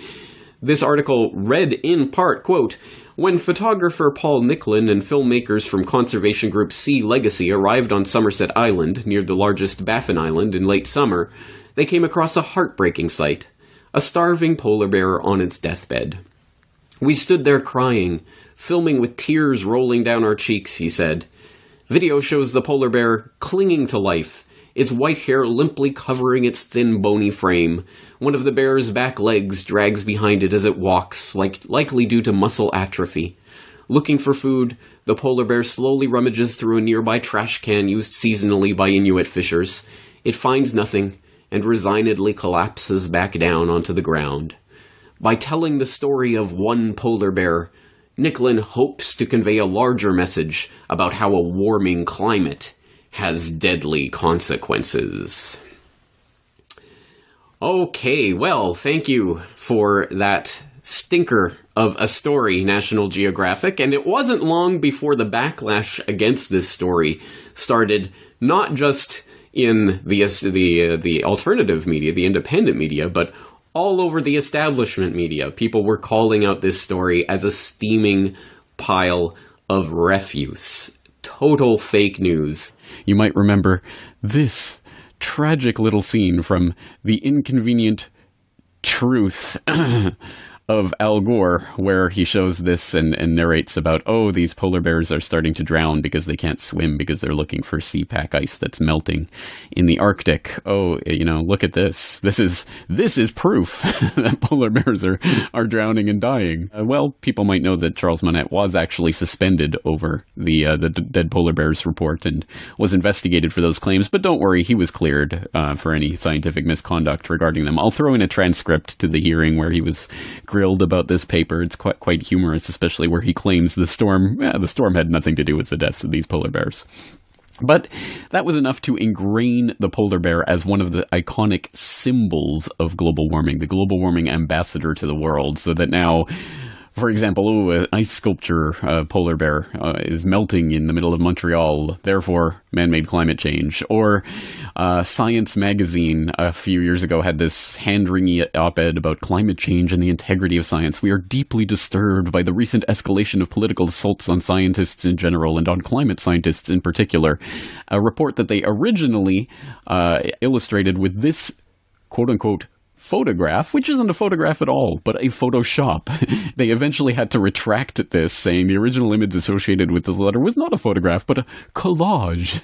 This article read in part, quote, when photographer Paul Nicklin and filmmakers from conservation group Sea Legacy arrived on Somerset Island, near the largest Baffin Island, in late summer, they came across a heartbreaking sight, a starving polar bear on its deathbed. We stood there crying, filming with tears rolling down our cheeks, he said. Video shows the polar bear clinging to life, its white hair limply covering its thin, bony frame. One of the bear's back legs drags behind it as it walks, likely due to muscle atrophy. Looking for food, the polar bear slowly rummages through a nearby trash can used seasonally by Inuit fishers. It finds nothing, and resignedly collapses back down onto the ground. By telling the story of one polar bear, Nicklin hopes to convey a larger message about how a warming climate has deadly consequences. Okay, well, thank you for that stinker of a story, National Geographic, and it wasn't long before the backlash against this story started, not just in the alternative media, the independent media, but all over the establishment media. People were calling out this story as a steaming pile of refuse. Total fake news. You might remember this tragic little scene from The Inconvenient Truth of Al Gore, where he shows this and narrates about, oh, these polar bears are starting to drown because they can't swim because they're looking for sea pack ice that's melting in the Arctic. Oh, you know, look at this. This is proof that polar bears are drowning and dying. Well, people might know that Charles Monette was actually suspended over the Dead Polar Bears report and was investigated for those claims, but don't worry, he was cleared for any scientific misconduct regarding them. I'll throw in a transcript to the hearing where he was grilled about this paper. It's quite humorous, especially where he claims the storm had nothing to do with the deaths of these polar bears. But that was enough to ingrain the polar bear as one of the iconic symbols of global warming, the global warming ambassador to the world, so that now, for example, an ice sculpture polar bear is melting in the middle of Montreal, therefore man-made climate change. Or Science magazine a few years ago had this hand-wringing op-ed about climate change and the integrity of science. We are deeply disturbed by the recent escalation of political assaults on scientists in general and on climate scientists in particular. A report that they originally illustrated with this quote-unquote photograph, which isn't a photograph at all, but a Photoshop. They eventually had to retract this, saying the original image associated with this letter was not a photograph, but a collage.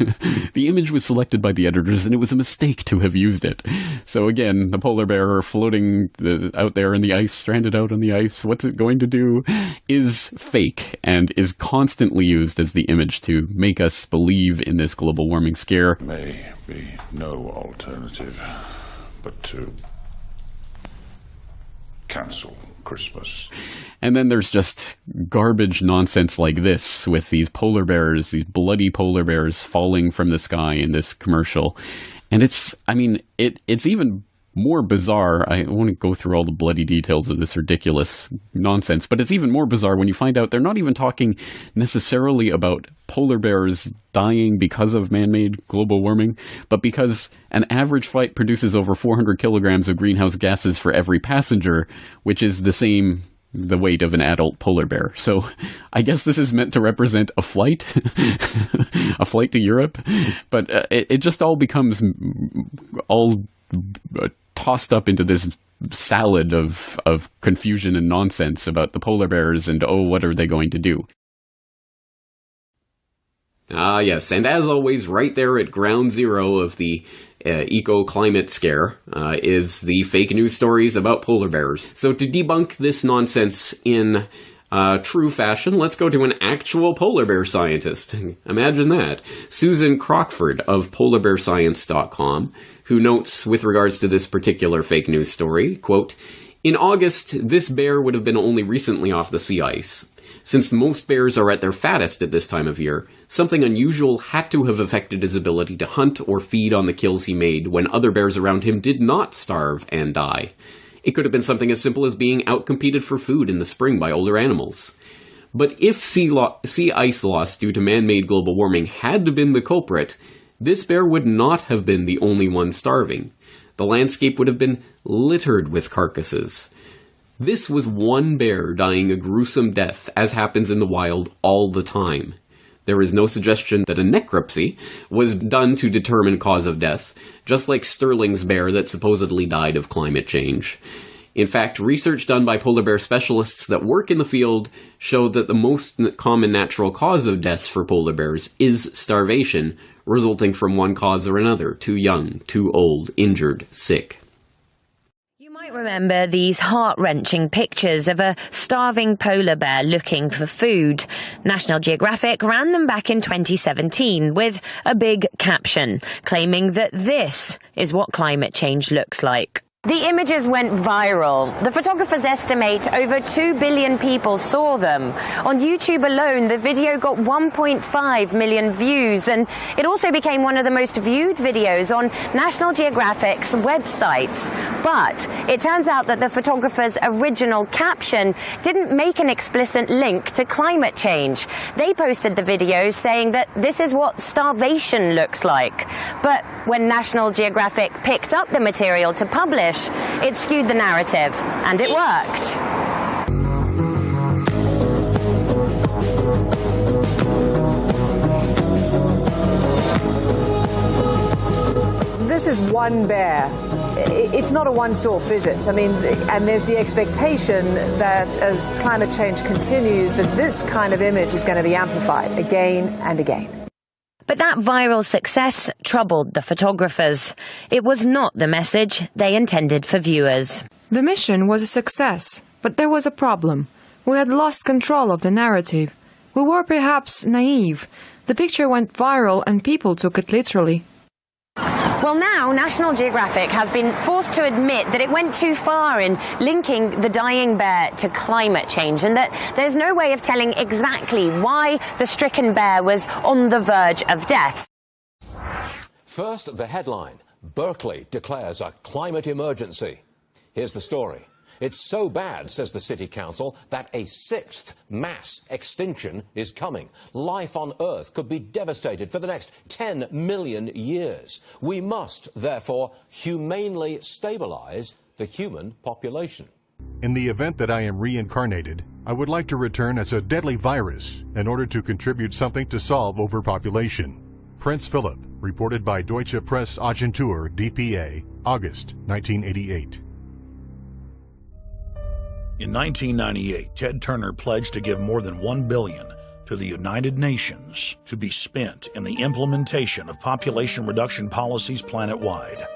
The image was selected by the editors, and it was a mistake to have used it. So again, the polar bear floating out there in the ice, stranded out on the ice, what's it going to do, is fake, and is constantly used as the image to make us believe in this global warming scare. May be no alternative but to cancel Christmas. And then there's just garbage nonsense like this with these polar bears, these bloody polar bears falling from the sky in this commercial. And it's even more bizarre. I won't go through all the bloody details of this ridiculous nonsense, but it's even more bizarre when you find out they're not even talking necessarily about polar bears dying because of man-made global warming, but because an average flight produces over 400 kilograms of greenhouse gases for every passenger, which is the weight of an adult polar bear. So I guess this is meant to represent a flight, a flight to Europe, but it just all becomes all tossed up into this salad of confusion and nonsense about the polar bears and, oh, what are they going to do? Ah, yes, and as always, right there at ground zero of the eco-climate scare is the fake news stories about polar bears. So to debunk this nonsense in true fashion, let's go to an actual polar bear scientist. Imagine that. Susan Crockford of polarbearscience.com, who notes with regards to this particular fake news story, quote, "In August, this bear would have been only recently off the sea ice. Since most bears are at their fattest at this time of year, something unusual had to have affected his ability to hunt or feed on the kills he made when other bears around him did not starve and die. It could have been something as simple as being outcompeted for food in the spring by older animals. But if sea ice loss due to man-made global warming had been the culprit, this bear would not have been the only one starving. The landscape would have been littered with carcasses. This was one bear dying a gruesome death, as happens in the wild all the time. There is no suggestion that a necropsy was done to determine cause of death, just like Sterling's bear that supposedly died of climate change. In fact, research done by polar bear specialists that work in the field showed that the most common natural cause of deaths for polar bears is starvation, resulting from one cause or another: too young, too old, injured, sick." Remember these heart-wrenching pictures of a starving polar bear looking for food. National Geographic ran them back in 2017 with a big caption claiming that this is what climate change looks like. The images went viral. The photographers estimate over 2 billion people saw them. On YouTube alone, the video got 1.5 million views, and it also became one of the most viewed videos on National Geographic's websites. But it turns out that the photographer's original caption didn't make an explicit link to climate change. They posted the video saying that this is what starvation looks like. But when National Geographic picked up the material to publish, it skewed the narrative, and it worked. This is one bear. It's not a once-off, is it? I mean, and there's the expectation that as climate change continues, that this kind of image is going to be amplified again and again. But that viral success troubled the photographers. It was not the message they intended for viewers. The mission was a success, but there was a problem. We had lost control of the narrative. We were perhaps naive. The picture went viral and people took it literally. Well, now National Geographic has been forced to admit that it went too far in linking the dying bear to climate change, and that there's no way of telling exactly why the stricken bear was on the verge of death. First, the headline: Berkeley declares a climate emergency. Here's the story. It's so bad, says the City Council, that a sixth mass extinction is coming. Life on Earth could be devastated for the next 10 million years. We must, therefore, humanely stabilize the human population. In the event that I am reincarnated, I would like to return as a deadly virus in order to contribute something to solve overpopulation. Prince Philip, reported by Deutsche Presse Agentur, DPA, August 1988. In 1998, Ted Turner pledged to give more than $1 billion to the United Nations to be spent in the implementation of population reduction policies planet-wide.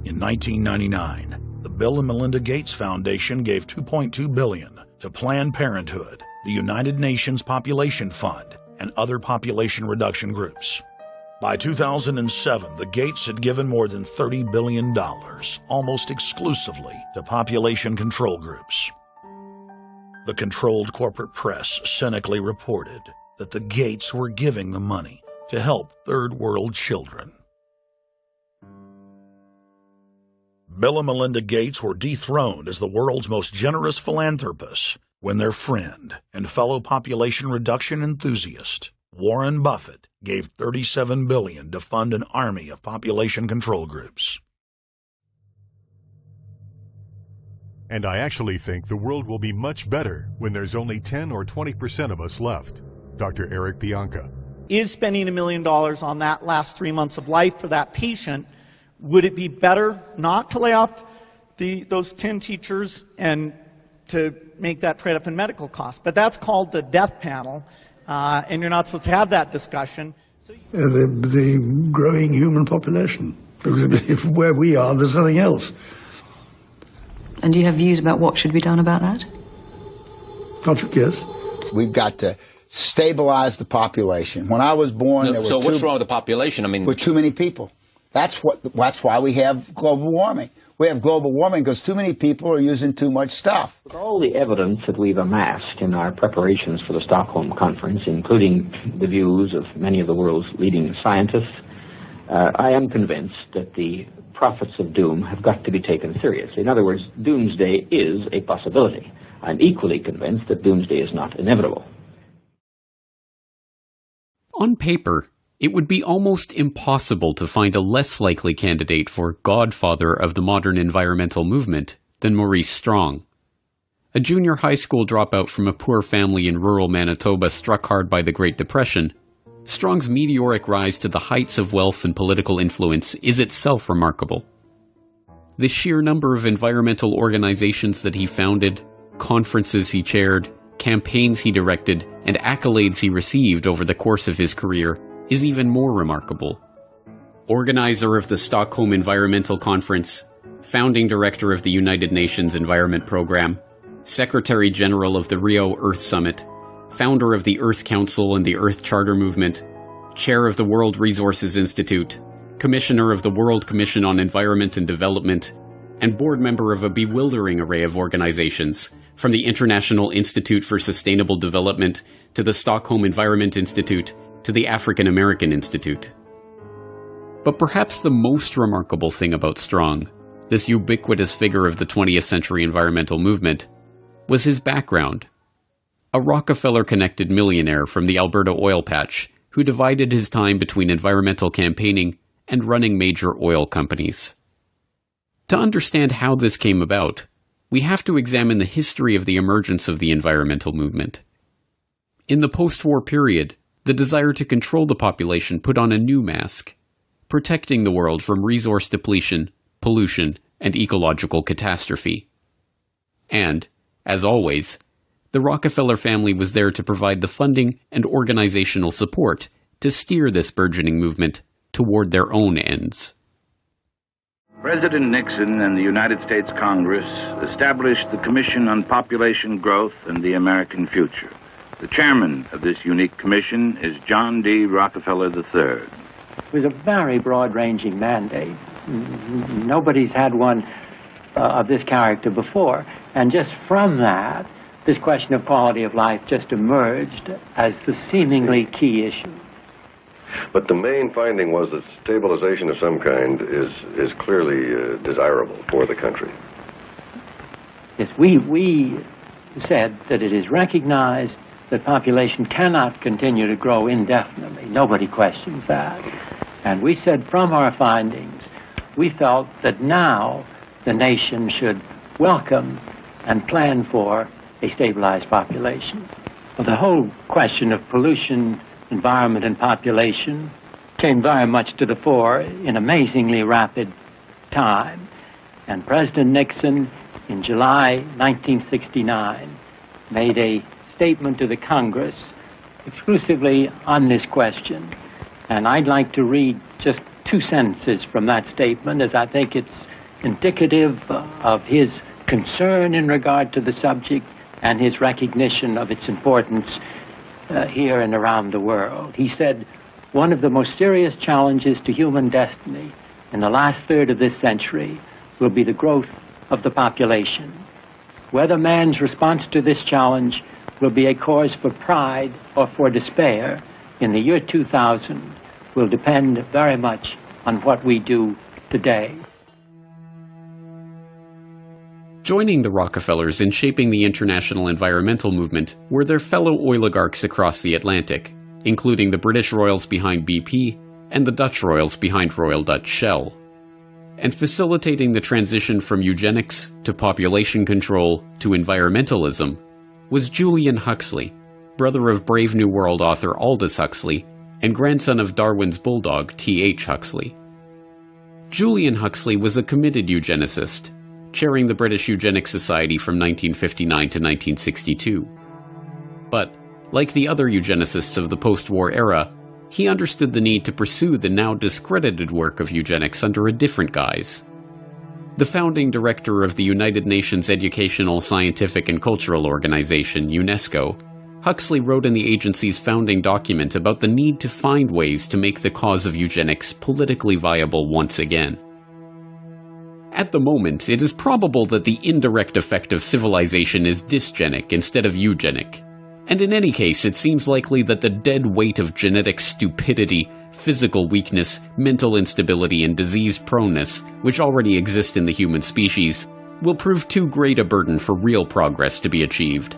In 1999, the Bill and Melinda Gates Foundation gave $2.2 billion to Planned Parenthood, the United Nations Population Fund, and other population reduction groups. By 2007, the Gates had given more than $30 billion, almost exclusively to population control groups. The controlled corporate press cynically reported that the Gates were giving the money to help third world children. Bill and Melinda Gates were dethroned as the world's most generous philanthropists when their friend and fellow population reduction enthusiast, Warren Buffett, gave $37 billion to fund an army of population control groups. And I actually think the world will be much better when there's only 10 or 20% of us left. Dr. Eric Bianca. Is spending $1 million on that last 3 months of life for that patient, would it be better not to lay off those 10 teachers and to make that trade-off in medical costs? But that's called the death panel, and you're not supposed to have that discussion. The growing human population, because if where we are, there's nothing else. And do you have views about what should be done about that? Can't you guess? We've got to stabilize the population. When I was born, there were so what's wrong with the population? I mean, with too many people. That's why we have global warming. We have global warming because too many people are using too much stuff. With all the evidence that we've amassed in our preparations for the Stockholm Conference, including the views of many of the world's leading scientists, I am convinced that the prophets of doom have got to be taken seriously. In other words, doomsday is a possibility. I'm equally convinced that doomsday is not inevitable. On paper, it would be almost impossible to find a less likely candidate for godfather of the modern environmental movement than Maurice Strong. A junior high school dropout from a poor family in rural Manitoba struck hard by the Great Depression, Strong's meteoric rise to the heights of wealth and political influence is itself remarkable. The sheer number of environmental organizations that he founded, conferences he chaired, campaigns he directed, and accolades he received over the course of his career is even more remarkable. Organizer of the Stockholm Environmental Conference, founding director of the United Nations Environment Program, Secretary General of the Rio Earth Summit, founder of the Earth Council and the Earth Charter Movement, chair of the World Resources Institute, commissioner of the World Commission on Environment and Development, and board member of a bewildering array of organizations, from the International Institute for Sustainable Development to the Stockholm Environment Institute to the African American Institute. But perhaps the most remarkable thing about Strong, this ubiquitous figure of the 20th century environmental movement, was his background. A Rockefeller-connected millionaire from the Alberta oil patch who divided his time between environmental campaigning and running major oil companies. To understand how this came about, we have to examine the history of the emergence of the environmental movement. In the post-war period, the desire to control the population put on a new mask, protecting the world from resource depletion, pollution, and ecological catastrophe. And, as always, the Rockefeller family was there to provide the funding and organizational support to steer this burgeoning movement toward their own ends. President Nixon and the United States Congress established the Commission on Population Growth and the American Future. The chairman of this unique commission is John D. Rockefeller III. It was a very broad-ranging mandate. Nobody's had one of this character before. And just from that, this question of quality of life just emerged as the seemingly key issue. But the main finding was that stabilization of some kind is clearly desirable for the country. Yes, we said that it is recognized that population cannot continue to grow indefinitely. Nobody questions that. And we said from our findings, we felt that now the nation should welcome and plan for a stabilized population. Well, the whole question of pollution, environment, and population came very much to the fore in amazingly rapid time. And President Nixon, in July 1969, made a statement to the Congress exclusively on this question. And I'd like to read just 2 sentences from that statement, as I think it's indicative of his concern in regard to the subject and his recognition of its importance here and around the world. He said, "One of the most serious challenges to human destiny in the last third of this century will be the growth of the population. Whether man's response to this challenge will be a cause for pride or for despair in the year 2000 will depend very much on what we do today." Joining the Rockefellers in shaping the international environmental movement were their fellow oligarchs across the Atlantic, including the British royals behind BP and the Dutch royals behind Royal Dutch Shell. And facilitating the transition from eugenics to population control to environmentalism was Julian Huxley, brother of Brave New World author Aldous Huxley and grandson of Darwin's bulldog T.H. Huxley. Julian Huxley was a committed eugenicist, chairing the British Eugenics Society from 1959 to 1962. But, like the other eugenicists of the post-war era, he understood the need to pursue the now discredited work of eugenics under a different guise. The founding director of the United Nations Educational, Scientific and Cultural Organization, UNESCO, Huxley wrote in the agency's founding document about the need to find ways to make the cause of eugenics politically viable once again. At the moment, it is probable that the indirect effect of civilization is dysgenic instead of eugenic. And in any case, it seems likely that the dead weight of genetic stupidity, physical weakness, mental instability, and disease proneness, which already exist in the human species, will prove too great a burden for real progress to be achieved.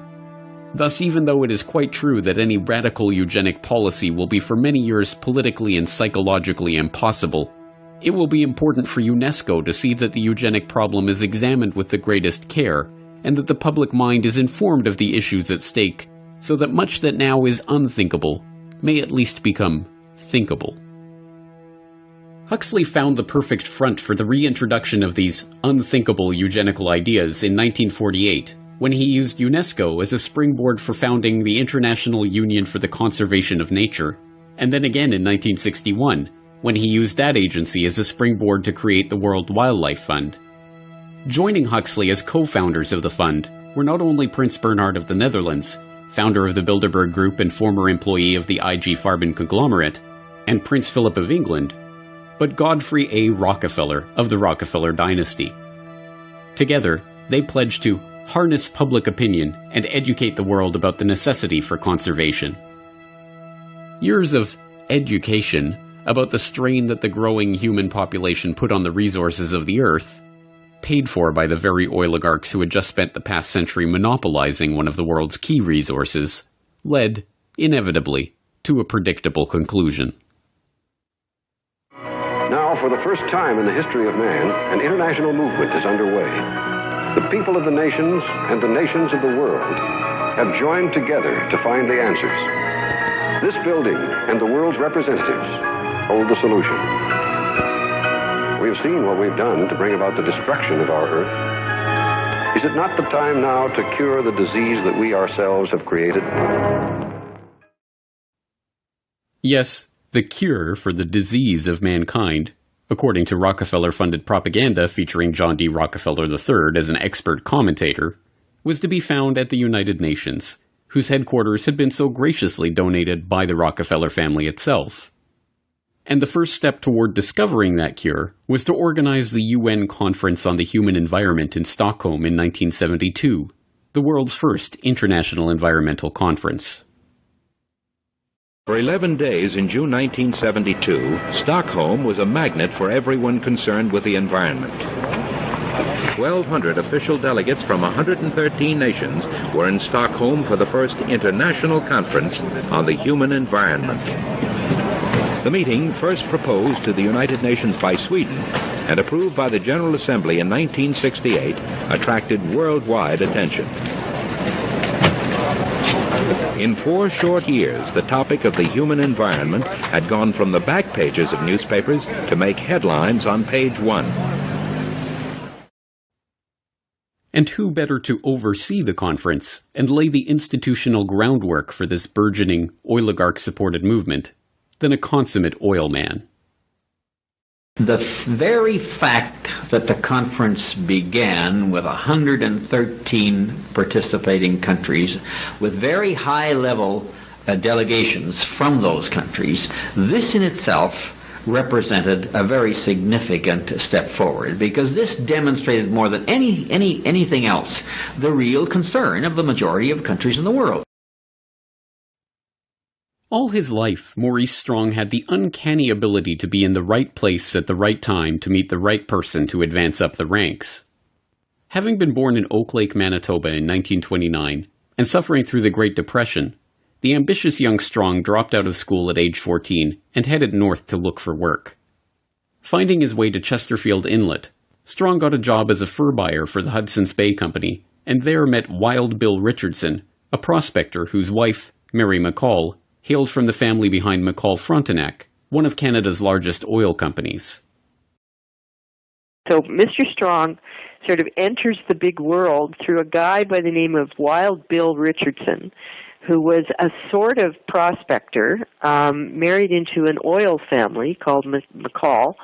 Thus, even though it is quite true that any radical eugenic policy will be for many years politically and psychologically impossible, it will be important for UNESCO to see that the eugenic problem is examined with the greatest care, and that the public mind is informed of the issues at stake, so that much that now is unthinkable may at least become thinkable. Huxley found the perfect front for the reintroduction of these unthinkable eugenical ideas in 1948, when he used UNESCO as a springboard for founding the International Union for the Conservation of Nature, and then again in 1961, when he used that agency as a springboard to create the World Wildlife Fund. Joining Huxley as co-founders of the fund were not only Prince Bernhard of the Netherlands, founder of the Bilderberg Group and former employee of the IG Farben conglomerate, and Prince Philip of England, but Godfrey A. Rockefeller of the Rockefeller dynasty. Together, they pledged to harness public opinion and educate the world about the necessity for conservation. Years of education about the strain that the growing human population put on the resources of the earth, paid for by the very oligarchs who had just spent the past century monopolizing one of the world's key resources, led, inevitably, to a predictable conclusion. Now, for the first time in the history of man, an international movement is underway. The people of the nations and the nations of the world have joined together to find the answers. This building and the world's representatives hold the solution. We have seen what we've done to bring about the destruction of our Earth. Is it not the time now to cure the disease that we ourselves have created? Yes, the cure for the disease of mankind, according to Rockefeller-funded propaganda featuring John D. Rockefeller III as an expert commentator, was to be found at the United Nations, whose headquarters had been so graciously donated by the Rockefeller family itself. And the first step toward discovering that cure was to organize the UN Conference on the Human Environment in Stockholm in 1972, the world's first international environmental conference. For 11 days in June 1972, Stockholm was a magnet for everyone concerned with the environment. 1,200 official delegates from 113 nations were in Stockholm for the first international conference on the human environment. The meeting, first proposed to the United Nations by Sweden and approved by the General Assembly in 1968, attracted worldwide attention. In 4 short years, the topic of the human environment had gone from the back pages of newspapers to make headlines on page 1. And who better to oversee the conference and lay the institutional groundwork for this burgeoning, oligarch-supported movement than a consummate oil man? The very fact that the conference began with 113 participating countries with very high-level delegations from those countries, this in itself represented a very significant step forward, because this demonstrated more than anything else the real concern of the majority of countries in the world. All his life, Maurice Strong had the uncanny ability to be in the right place at the right time to meet the right person to advance up the ranks. Having been born in Oak Lake, Manitoba in 1929, and suffering through the Great Depression, the ambitious young Strong dropped out of school at age 14 and headed north to look for work. Finding his way to Chesterfield Inlet, Strong got a job as a fur buyer for the Hudson's Bay Company, and there met Wild Bill Richardson, a prospector whose wife, Mary McCall, hailed from the family behind McCall Frontenac, one of Canada's largest oil companies. So Mr. Strong sort of enters the big world through a guy by the name of Wild Bill Richardson, who was a sort of prospector, married into an oil family called McCall,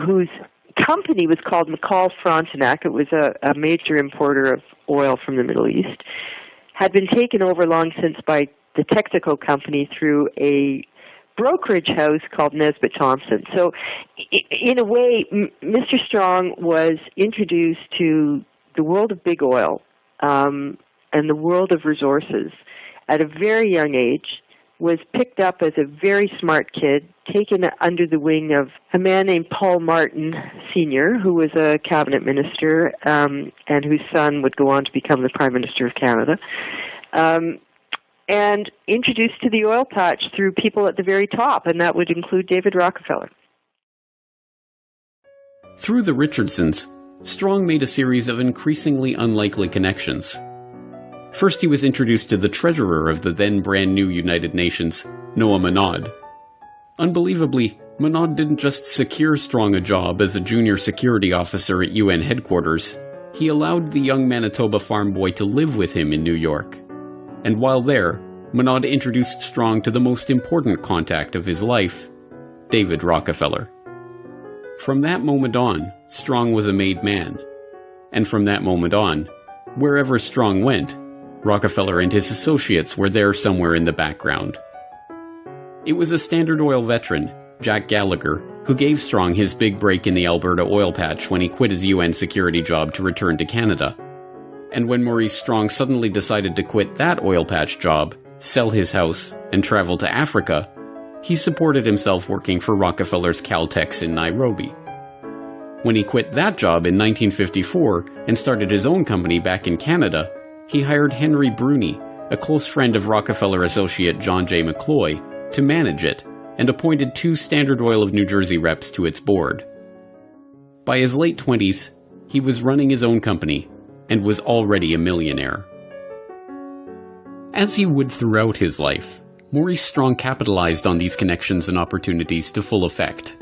whose company was called McCall Frontenac. It was a major importer of oil from the Middle East. Had been taken over long since by the Texaco Company through a brokerage house called Nesbitt Thompson. So, in a way, Mr. Strong was introduced to the world of big oil and the world of resources at a very young age, was picked up as a very smart kid, taken under the wing of a man named Paul Martin Sr., who was a cabinet minister and whose son would go on to become the Prime Minister of Canada. And introduced to the oil patch through people at the very top, and that would include David Rockefeller. Through the Richardsons, Strong made a series of increasingly unlikely connections. First, he was introduced to the treasurer of the then brand new United Nations, Noah Monod. Unbelievably, Monod didn't just secure Strong a job as a junior security officer at UN headquarters. He allowed the young Manitoba farm boy to live with him in New York. And while there, Monod introduced Strong to the most important contact of his life, David Rockefeller. From that moment on, Strong was a made man. And from that moment on, wherever Strong went, Rockefeller and his associates were there somewhere in the background. It was a Standard Oil veteran, Jack Gallagher, who gave Strong his big break in the Alberta oil patch when he quit his UN security job to return to Canada. And when Maurice Strong suddenly decided to quit that oil patch job, sell his house, and travel to Africa, he supported himself working for Rockefeller's Caltex in Nairobi. When he quit that job in 1954 and started his own company back in Canada, he hired Henry Bruni, a close friend of Rockefeller associate John J. McCloy, to manage it, and appointed 2 Standard Oil of New Jersey reps to its board. By his late 20s, he was running his own company, and was already a millionaire. As he would throughout his life, Maurice Strong capitalized on these connections and opportunities to full effect.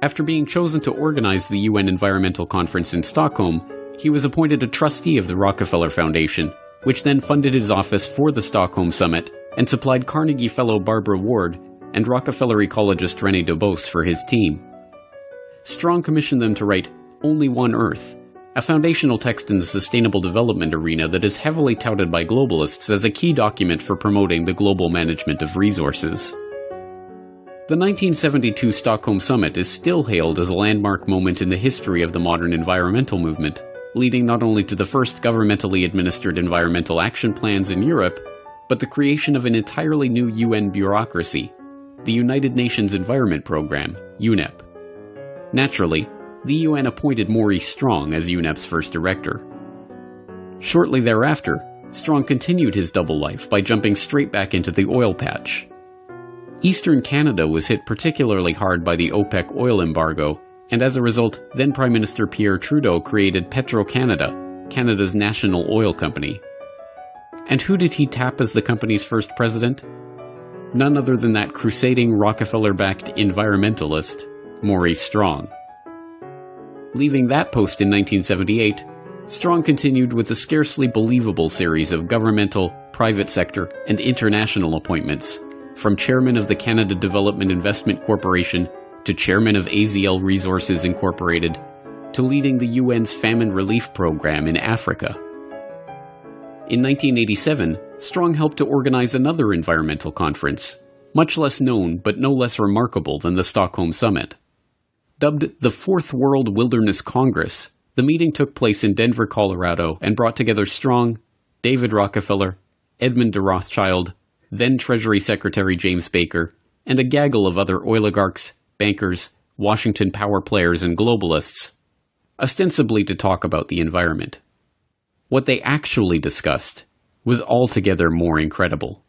After being chosen to organize the UN Environmental Conference in Stockholm, he was appointed a trustee of the Rockefeller Foundation, which then funded his office for the Stockholm Summit and supplied Carnegie Fellow Barbara Ward and Rockefeller ecologist René Dubos for his team. Strong commissioned them to write Only One Earth, a foundational text in the sustainable development arena that is heavily touted by globalists as a key document for promoting the global management of resources. The 1972 Stockholm Summit is still hailed as a landmark moment in the history of the modern environmental movement, leading not only to the first governmentally administered environmental action plans in Europe, but the creation of an entirely new UN bureaucracy, the United Nations Environment Programme, UNEP. Naturally, the UN appointed Maurice Strong as UNEP's first director. Shortly thereafter, Strong continued his double life by jumping straight back into the oil patch. Eastern Canada was hit particularly hard by the OPEC oil embargo, and as a result, then Prime Minister Pierre Trudeau created Petro-Canada, Canada's national oil company. And who did he tap as the company's first president? None other than that crusading Rockefeller-backed environmentalist, Maurice Strong. Leaving that post in 1978, Strong continued with a scarcely believable series of governmental, private sector, and international appointments, from chairman of the Canada Development Investment Corporation to chairman of AZL Resources Incorporated, to leading the UN's famine relief program in Africa. In 1987, Strong helped to organize another environmental conference, much less known but no less remarkable than the Stockholm Summit. Dubbed the Fourth World Wilderness Congress, the meeting took place in Denver, Colorado, and brought together Strong, David Rockefeller, Edmund de Rothschild, then Treasury Secretary James Baker, and a gaggle of other oligarchs, bankers, Washington power players, and globalists, ostensibly to talk about the environment. What they actually discussed was altogether more incredible.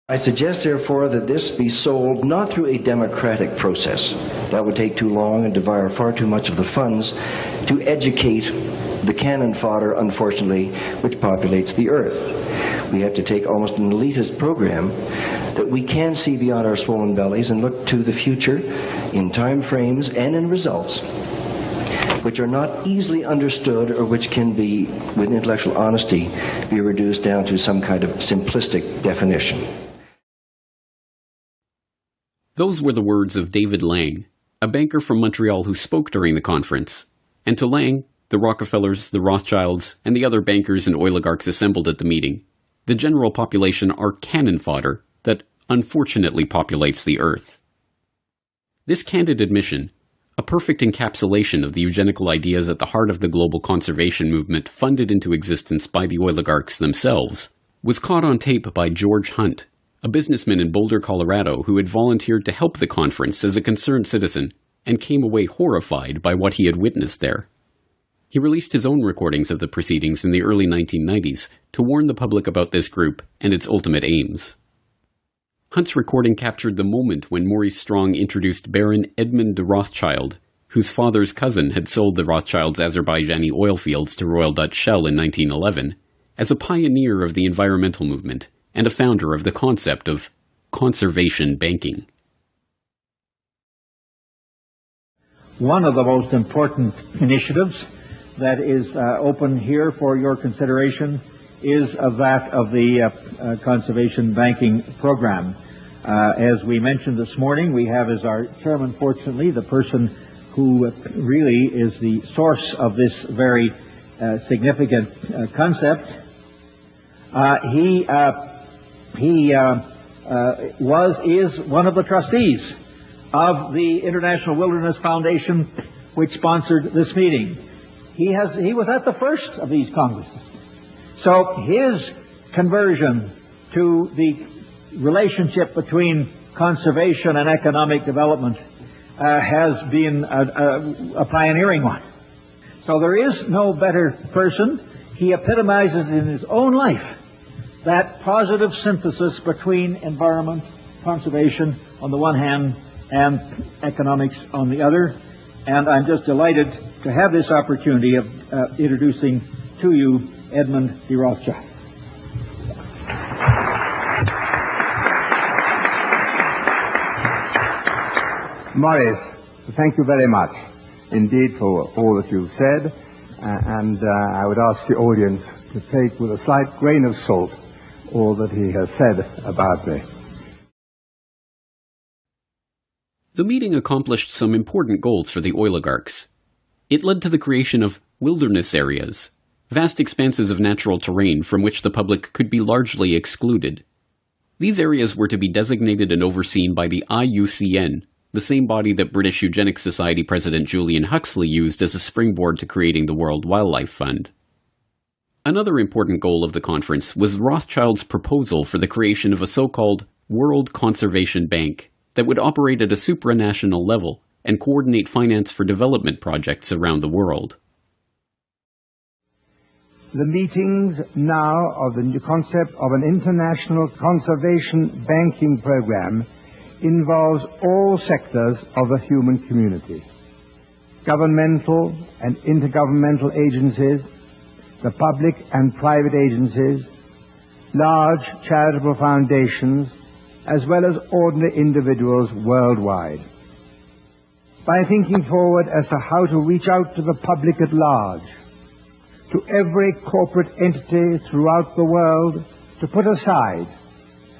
I suggest, therefore, that this be sold not through a democratic process. That would take too long and devour far too much of the funds to educate the cannon fodder, unfortunately, which populates the earth. We have to take almost an elitist program that we can see beyond our swollen bellies and look to the future in time frames and in results which are not easily understood or which can be, with intellectual honesty, be reduced down to some kind of simplistic definition. Those were the words of David Lang, a banker from Montreal who spoke during the conference. And to Lang, the Rockefellers, the Rothschilds, and the other bankers and oligarchs assembled at the meeting, the general population are cannon fodder that unfortunately populates the earth. This candid admission, a perfect encapsulation of the eugenical ideas at the heart of the global conservation movement funded into existence by the oligarchs themselves, was caught on tape by George Hunt, a businessman in Boulder, Colorado, who had volunteered to help the conference as a concerned citizen and came away horrified by what he had witnessed there. He released his own recordings of the proceedings in the early 1990s to warn the public about this group and its ultimate aims. Hunt's recording captured the moment when Maurice Strong introduced Baron Edmund de Rothschild, whose father's cousin had sold the Rothschilds' Azerbaijani oil fields to Royal Dutch Shell in 1911, as a pioneer of the environmental movement and a founder of the concept of conservation banking. One of the most important initiatives that is open here for your consideration is that of the conservation banking program. As we mentioned this morning, we have as our chairman, fortunately, the person who really is the source of this very significant concept. He is one of the trustees of the International Wilderness Foundation, which sponsored this meeting. He was at the first of these congresses. So his conversion to the relationship between conservation and economic development has been a pioneering one. So there is no better person. He epitomizes in his own life that positive synthesis between environment, conservation on the one hand, and economics on the other. And I'm just delighted to have this opportunity of introducing to you Edmund de Rothschild. Maurice, thank you very much indeed for all that you've said, and I would ask the audience to take with a slight grain of salt all that he has said about me. The meeting accomplished some important goals for the oligarchs. It led to the creation of wilderness areas, vast expanses of natural terrain from which the public could be largely excluded. These areas were to be designated and overseen by the IUCN, the same body that British Eugenics Society President Julian Huxley used as a springboard to creating the World Wildlife Fund. Another important goal of the conference was Rothschild's proposal for the creation of a so-called World Conservation Bank that would operate at a supranational level and coordinate finance for development projects around the world. The meetings now of the new concept of an international conservation banking program involves all sectors of the human community, governmental and intergovernmental agencies, the public and private agencies, large charitable foundations, as well as ordinary individuals worldwide. By thinking forward as to how to reach out to the public at large, to every corporate entity throughout the world, to put aside,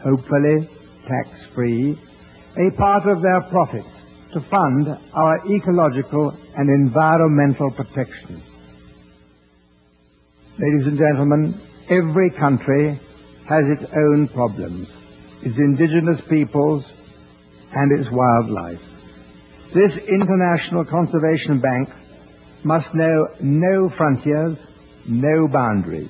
hopefully tax-free, a part of their profits to fund our ecological and environmental protection. Ladies and gentlemen, every country has its own problems, its indigenous peoples and its wildlife. This International Conservation Bank must know no frontiers, no boundaries.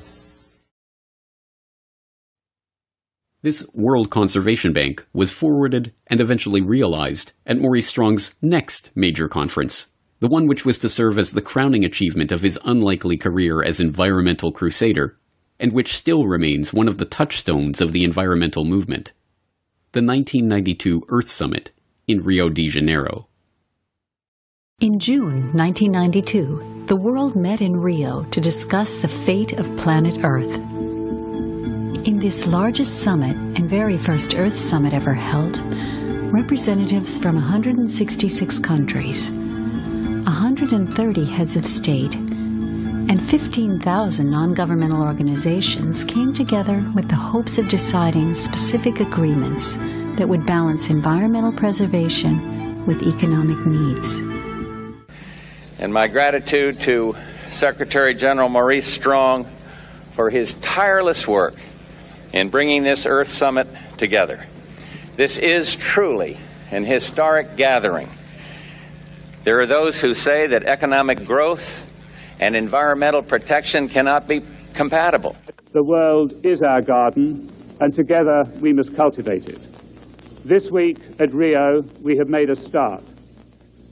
This World Conservation Bank was forwarded and eventually realized at Maurice Strong's next major conference, the one which was to serve as the crowning achievement of his unlikely career as environmental crusader, and which still remains one of the touchstones of the environmental movement, the 1992 Earth Summit in Rio de Janeiro. In June 1992, the world met in Rio to discuss the fate of planet Earth. In this largest summit and very first Earth Summit ever held, representatives from 166 countries, 130 heads of state, and 15,000 non-governmental organizations came together with the hopes of deciding specific agreements that would balance environmental preservation with economic needs. And my gratitude to Secretary General Maurice Strong for his tireless work in bringing this Earth Summit together. This is truly an historic gathering. There are those who say that economic growth and environmental protection cannot be compatible. The world is our garden, and together we must cultivate it. This week at Rio, we have made a start.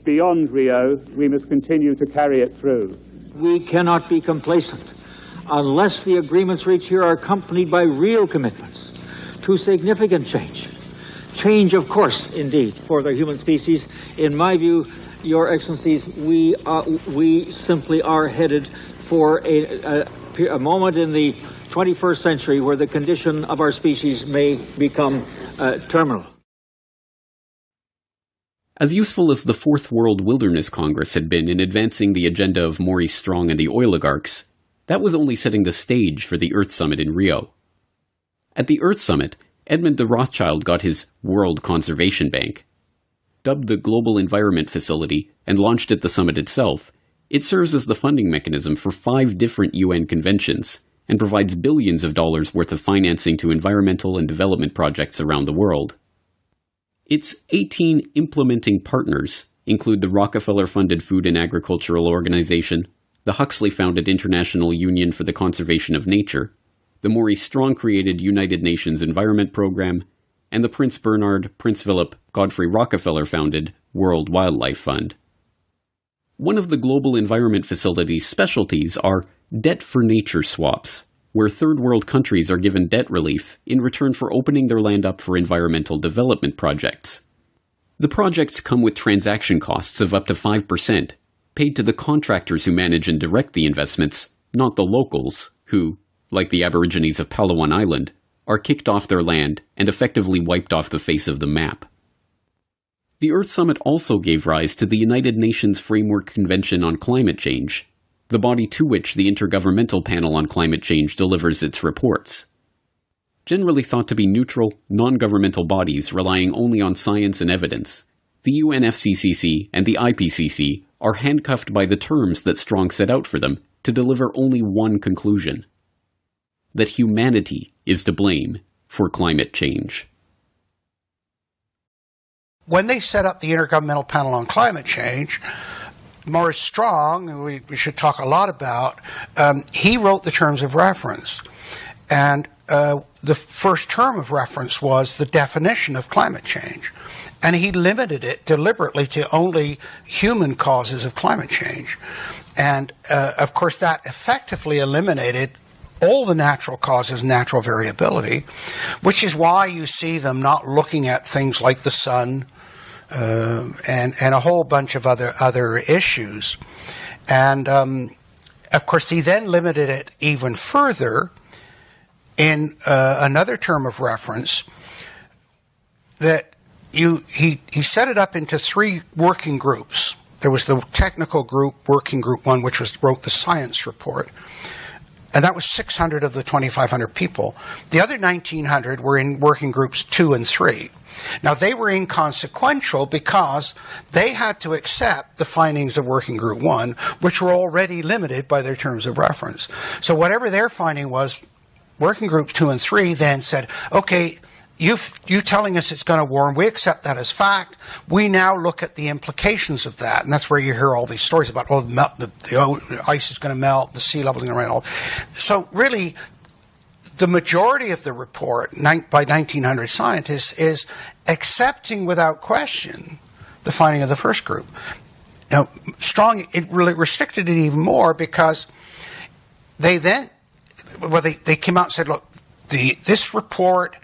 Beyond Rio, we must continue to carry it through. We cannot be complacent unless the agreements reached here are accompanied by real commitments to significant change. Change, of course, indeed, for the human species. In my view, Your Excellencies, we simply are headed for a moment in the 21st century where the condition of our species may become terminal. As useful as the Fourth World Wilderness Congress had been in advancing the agenda of Maurice Strong and the oligarchs, that was only setting the stage for the Earth Summit in Rio. At the Earth Summit, Edmund de Rothschild got his World Conservation Bank. Dubbed the Global Environment Facility and launched at the summit itself, it serves as the funding mechanism for 5 different UN conventions and provides billions of dollars worth of financing to environmental and development projects around the world. Its 18 implementing partners include the Rockefeller-funded Food and Agricultural Organization, the Huxley-founded International Union for the Conservation of Nature, the Maurice Strong-created United Nations Environment Program, and the Prince Bernhard, Prince Philip, Godfrey Rockefeller-founded World Wildlife Fund. One of the Global Environment Facility's specialties are debt-for-nature swaps, where third world countries are given debt relief in return for opening their land up for environmental development projects. The projects come with transaction costs of up to 5%, paid to the contractors who manage and direct the investments, not the locals, who, like the Aborigines of Palawan Island, are kicked off their land and effectively wiped off the face of the map. The Earth Summit also gave rise to the United Nations Framework Convention on Climate Change, the body to which the Intergovernmental Panel on Climate Change delivers its reports. Generally thought to be neutral, non-governmental bodies relying only on science and evidence, the UNFCCC and the IPCC are handcuffed by the terms that Strong set out for them to deliver only one conclusion: that humanity is to blame for climate change. When they set up the Intergovernmental Panel on Climate Change, Maurice Strong, who we should talk a lot about, he wrote the terms of reference. And the first term of reference was the definition of climate change. And he limited it deliberately to only human causes of climate change. And, of course, that effectively eliminated all the natural causes, natural variability, which is why you see them not looking at things like the sun and a whole bunch of other issues. And of course, he then limited it even further in another term of reference that he set it up into 3 working groups. There was the technical group, working group 1, which wrote the science report. And that was 600 of the 2,500 people. The other 1,900 were in working groups 2 and 3. Now, they were inconsequential because they had to accept the findings of working group 1, which were already limited by their terms of reference. So whatever their finding was, working groups 2 and 3 then said, okay, you telling us it's going to warm, we accept that as fact. We now look at the implications of that. And that's where you hear all these stories about, the ice is going to melt, the sea level is going to rise. So really, the majority of the report by 1,900 scientists is accepting without question the finding of the first group. Now, Strong, it really restricted it even more because they came out and said, look, this report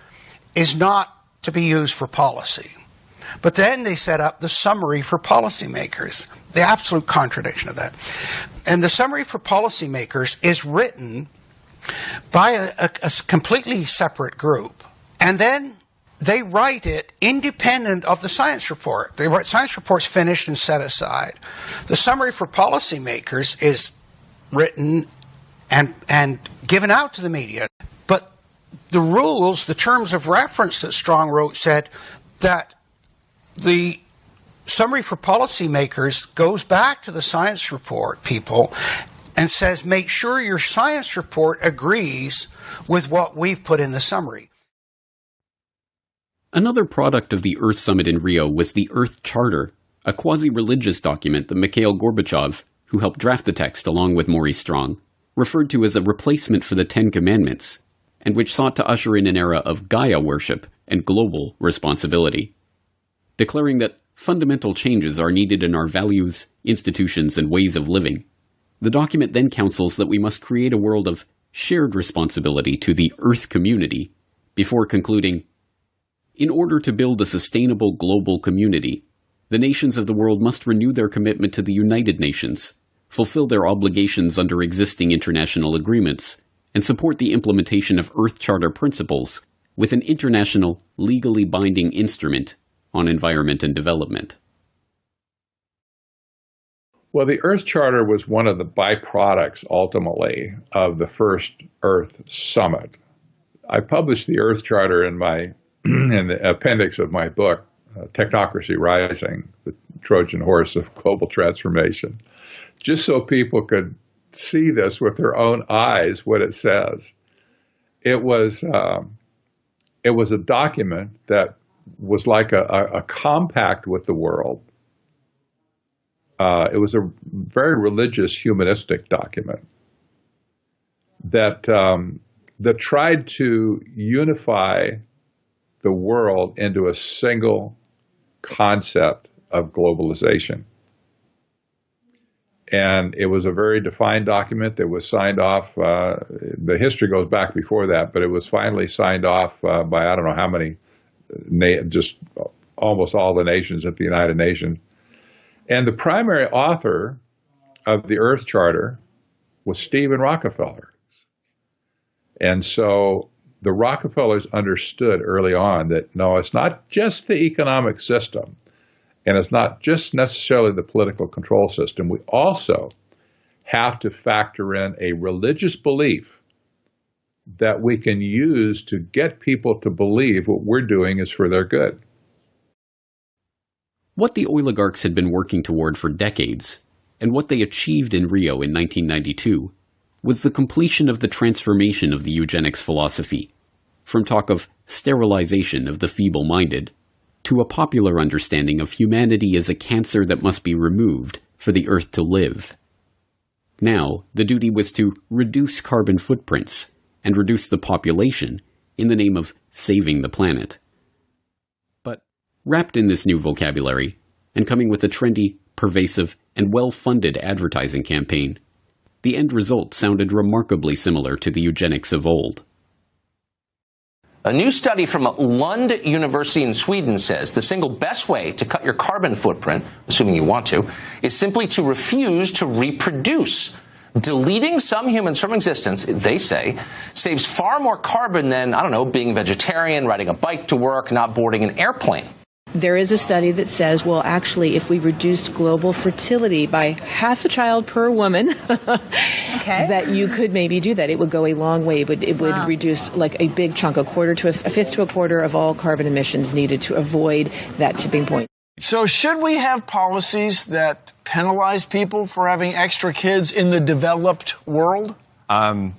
is not to be used for policy. But then they set up the summary for policymakers, the absolute contradiction of that. And the summary for policymakers is written by a completely separate group. And then they write it independent of the science report. The science report's finished and set aside. The summary for policymakers is written and given out to the media. But the rules, the terms of reference that Strong wrote said that the summary for policymakers goes back to the science report people and says, make sure your science report agrees with what we've put in the summary. Another product of the Earth Summit in Rio was the Earth Charter, a quasi-religious document that Mikhail Gorbachev, who helped draft the text along with Maurice Strong, referred to as a replacement for the Ten Commandments, and which sought to usher in an era of Gaia worship and global responsibility, declaring that fundamental changes are needed in our values, institutions, and ways of living. The document then counsels that we must create a world of shared responsibility to the Earth community, before concluding, in order to build a sustainable global community, the nations of the world must renew their commitment to the United Nations, fulfill their obligations under existing international agreements, and support the implementation of Earth Charter principles with an international, legally binding instrument on environment and development. Well, the Earth Charter was one of the byproducts, ultimately, of the first Earth Summit. I published the Earth Charter in the appendix of my book, Technocracy Rising, the Trojan Horse of Global Transformation, just so people could see this with their own eyes, what it says. It was a document that was like a compact with the world. It was a very religious, humanistic document that tried to unify the world into a single concept of globalization. And it was a very defined document that was signed off. The history goes back before that, but it was finally signed off by I don't know how many, just almost all the nations at the United Nations. And the primary author of the Earth Charter was Stephen Rockefeller. And so the Rockefellers understood early on that, no, it's not just the economic system, and it's not just necessarily the political control system. We also have to factor in a religious belief that we can use to get people to believe what we're doing is for their good. What the oligarchs had been working toward for decades, and what they achieved in Rio in 1992, was the completion of the transformation of the eugenics philosophy, from talk of sterilization of the feeble-minded, to a popular understanding of humanity as a cancer that must be removed for the Earth to live. Now, the duty was to reduce carbon footprints and reduce the population in the name of saving the planet. But wrapped in this new vocabulary, and coming with a trendy, pervasive, and well-funded advertising campaign, the end result sounded remarkably similar to the eugenics of old. A new study from Lund University in Sweden says the single best way to cut your carbon footprint, assuming you want to, is simply to refuse to reproduce. Deleting some humans from existence, they say, saves far more carbon than, I don't know, being vegetarian, riding a bike to work, not boarding an airplane. There is a study that says, well, actually, if we reduce global fertility by half a child per woman, that you could maybe do that. It would go a long way. It would reduce like a big chunk, a fifth to a quarter of all carbon emissions needed to avoid that tipping point. So should we have policies that penalize people for having extra kids in the developed world?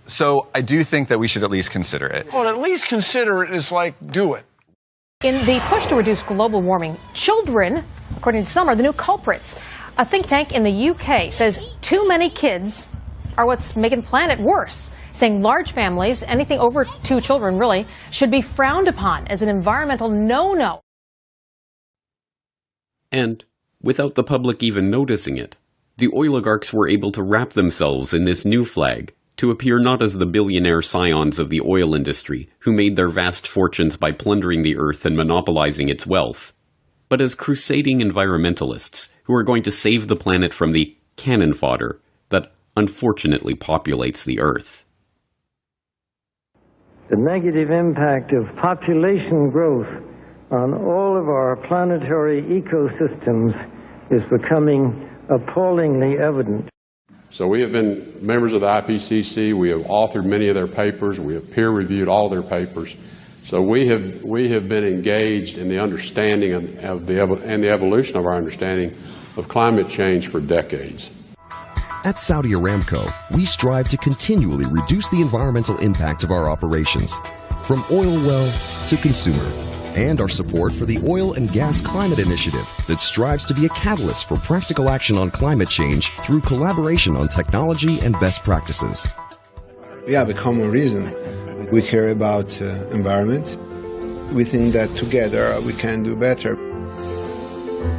So I do think that we should at least consider it. Well, at least consider it is like do it. In the push to reduce global warming, children, according to some, are the new culprits. A think tank in the UK says too many kids are what's making the planet worse, saying large families, anything over 2 children really, should be frowned upon as an environmental no-no. And, without the public even noticing it, the oligarchs were able to wrap themselves in this new flag to appear not as the billionaire scions of the oil industry who made their vast fortunes by plundering the earth and monopolizing its wealth, but as crusading environmentalists who are going to save the planet from the cannon fodder that unfortunately populates the earth. The negative impact of population growth on all of our planetary ecosystems is becoming appallingly evident. So we have been members of the IPCC. We have authored many of their papers. We have peer-reviewed all their papers. So we have been engaged in the understanding of the evolution of our understanding of climate change for decades. At Saudi Aramco, we strive to continually reduce the environmental impact of our operations, from oil well to consumer, and our support for the Oil and Gas Climate Initiative that strives to be a catalyst for practical action on climate change through collaboration on technology and best practices. We have a common reason. We care about environment. We think that together we can do better.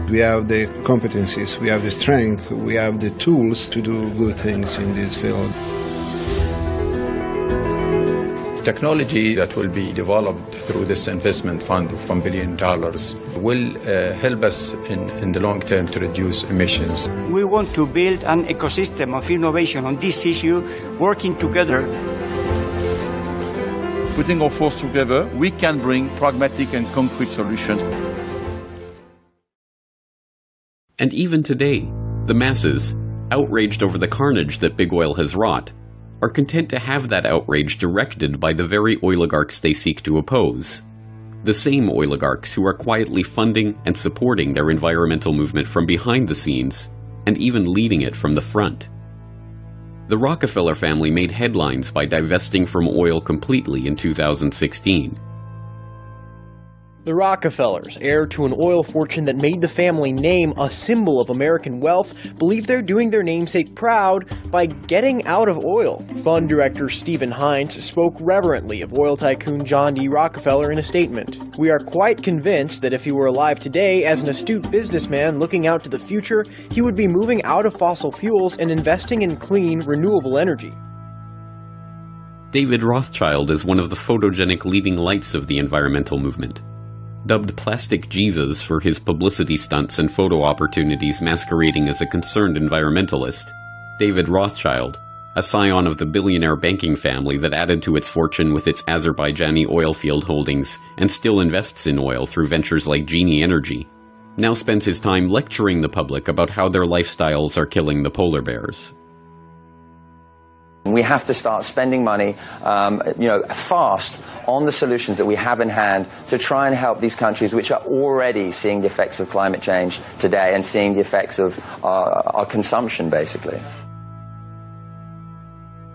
We have the competencies, we have the strength, we have the tools to do good things in this field. Technology that will be developed through this investment fund of $1 billion will help us in the long term to reduce emissions. We want to build an ecosystem of innovation on this issue, working together. Putting our forces together, we can bring pragmatic and concrete solutions. And even today, the masses, outraged over the carnage that big oil has wrought, are content to have that outrage directed by the very oligarchs they seek to oppose. The same oligarchs who are quietly funding and supporting their environmental movement from behind the scenes, and even leading it from the front. The Rockefeller family made headlines by divesting from oil completely in 2016. The Rockefellers, heir to an oil fortune that made the family name a symbol of American wealth, believe they're doing their namesake proud by getting out of oil. Fund director Stephen Hines spoke reverently of oil tycoon John D. Rockefeller in a statement. "We are quite convinced that if he were alive today as an astute businessman looking out to the future, he would be moving out of fossil fuels and investing in clean, renewable energy." David Rothschild is one of the photogenic leading lights of the environmental movement. Dubbed Plastic Jesus for his publicity stunts and photo opportunities masquerading as a concerned environmentalist, David Rothschild, a scion of the billionaire banking family that added to its fortune with its Azerbaijani oil field holdings and still invests in oil through ventures like Genie Energy, now spends his time lecturing the public about how their lifestyles are killing the polar bears. We have to start spending money, fast on the solutions that we have in hand to try and help these countries which are already seeing the effects of climate change today and seeing the effects of our consumption, basically.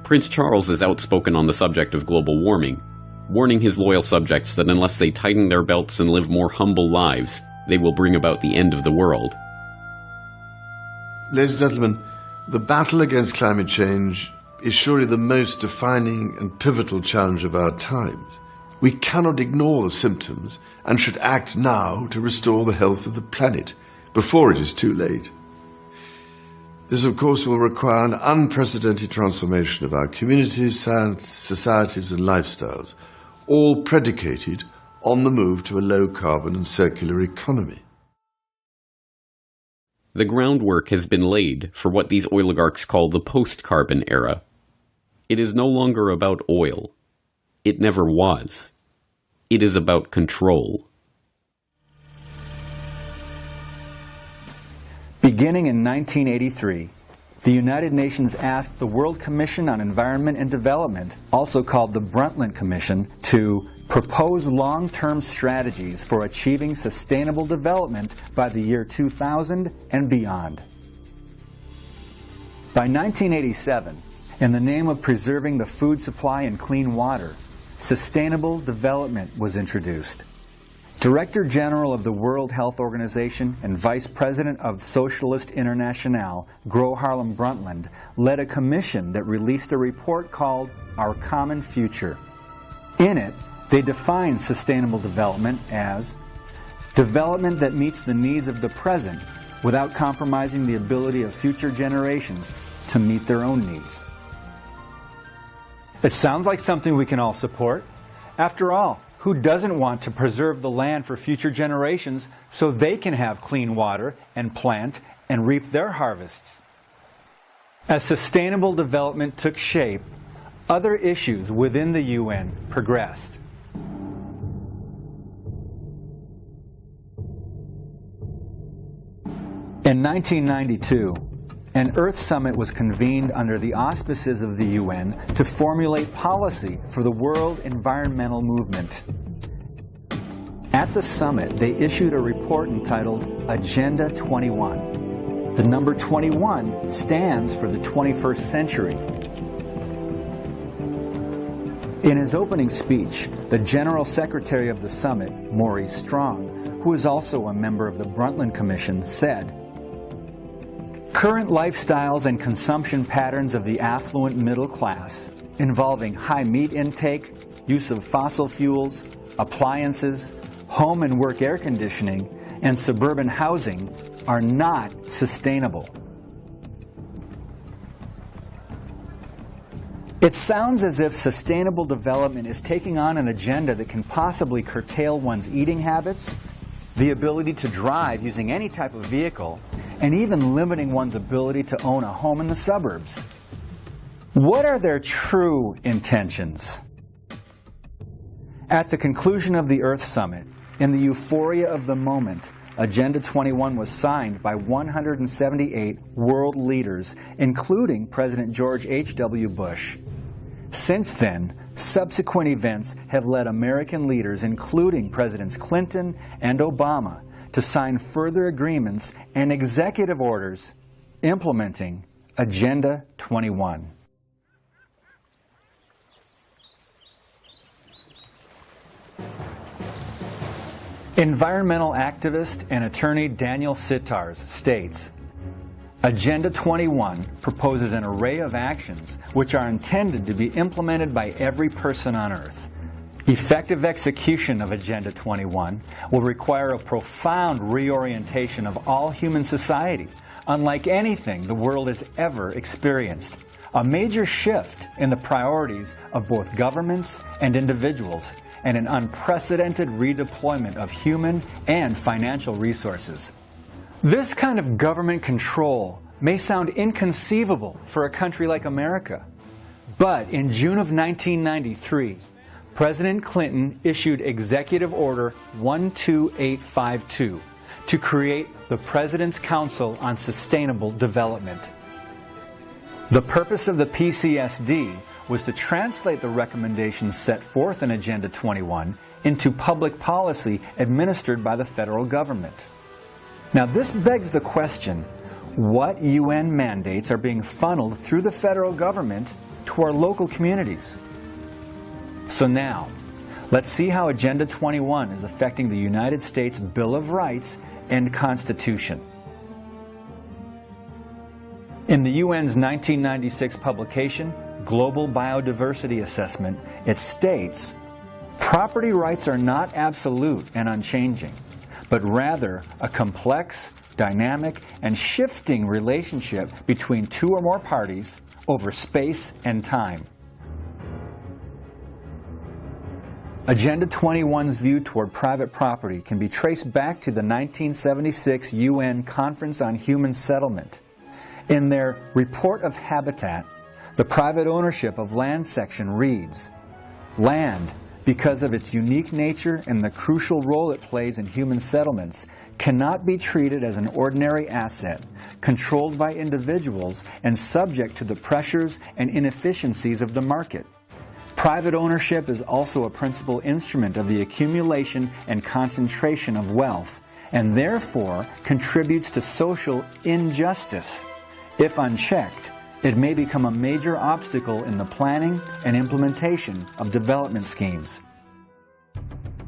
Prince Charles is outspoken on the subject of global warming, warning his loyal subjects that unless they tighten their belts and live more humble lives, they will bring about the end of the world. Ladies and gentlemen, the battle against climate change is surely the most defining and pivotal challenge of our times. We cannot ignore the symptoms and should act now to restore the health of the planet before it is too late. This, of course, will require an unprecedented transformation of our communities, societies and lifestyles, all predicated on the move to a low-carbon and circular economy. the groundwork has been laid for what these oligarchs call the post-carbon era. It is no longer about oil. It never was. It is about control. Beginning in 1983, the United Nations asked the World Commission on Environment and Development, also called the Brundtland Commission, to propose long-term strategies for achieving sustainable development by the year 2000 and beyond. By 1987, in the name of preserving the food supply and clean water, sustainable development was introduced. Director General of the World Health Organization and Vice President of Socialist Internationale, Gro Harlem Brundtland, led a commission that released a report called Our Common Future. In it, they defined sustainable development as development that meets the needs of the present without compromising the ability of future generations to meet their own needs. It sounds like something we can all support. After all, who doesn't want to preserve the land for future generations so they can have clean water and plant and reap their harvests? As sustainable development took shape, other issues within the UN progressed. In 1992, an Earth Summit was convened under the auspices of the UN to formulate policy for the world environmental movement. At the summit, they issued a report entitled Agenda 21. The number 21 stands for the 21st century. In his opening speech, the General Secretary of the summit, Maurice, who is also a member of the Brundtland Commission, said, "Current lifestyles and consumption patterns of the affluent middle class, involving high meat intake, use of fossil fuels, appliances, home and work air conditioning, and suburban housing, are not sustainable." It sounds as if sustainable development is taking on an agenda that can possibly curtail one's eating habits, the ability to drive using any type of vehicle, and even limiting one's ability to own a home in the suburbs. What are their true intentions? At the conclusion of the Earth Summit, in the euphoria of the moment, Agenda 21 was signed by 178 world leaders, including President George H.W. Bush. Since then, subsequent events have led American leaders, including Presidents Clinton and Obama, to sign further agreements and executive orders implementing Agenda 21. Environmental activist and attorney Daniel Sitars states, Agenda 21 proposes an array of actions which are intended to be implemented by every person on Earth. Effective execution of Agenda 21 will require a profound reorientation of all human society, unlike anything the world has ever experienced. A major shift in the priorities of both governments and individuals, and an unprecedented redeployment of human and financial resources. This kind of government control may sound inconceivable for a country like America, but in June of 1993, President Clinton issued Executive Order 12852 to create the President's Council on Sustainable Development. The purpose of the PCSD was to translate the recommendations set forth in Agenda 21 into public policy administered by the federal government. Now, this begs the question, what UN mandates are being funneled through the federal government to our local communities? So now, let's see how Agenda 21 is affecting the United States Bill of Rights and Constitution. In the UN's 1996 publication, Global Biodiversity Assessment, it states, property rights are not absolute and unchanging, but rather a complex, dynamic, and shifting relationship between two or more parties over space and time. Agenda 21's view toward private property can be traced back to the 1976 UN Conference on Human Settlement. In their Report of Habitat, the private ownership of land section reads, "Land, because of its unique nature and the crucial role it plays in human settlements, cannot be treated as an ordinary asset, controlled by individuals and subject to the pressures and inefficiencies of the market. Private ownership is also a principal instrument of the accumulation and concentration of wealth, and therefore contributes to social injustice. If unchecked, it may become a major obstacle in the planning and implementation of development schemes."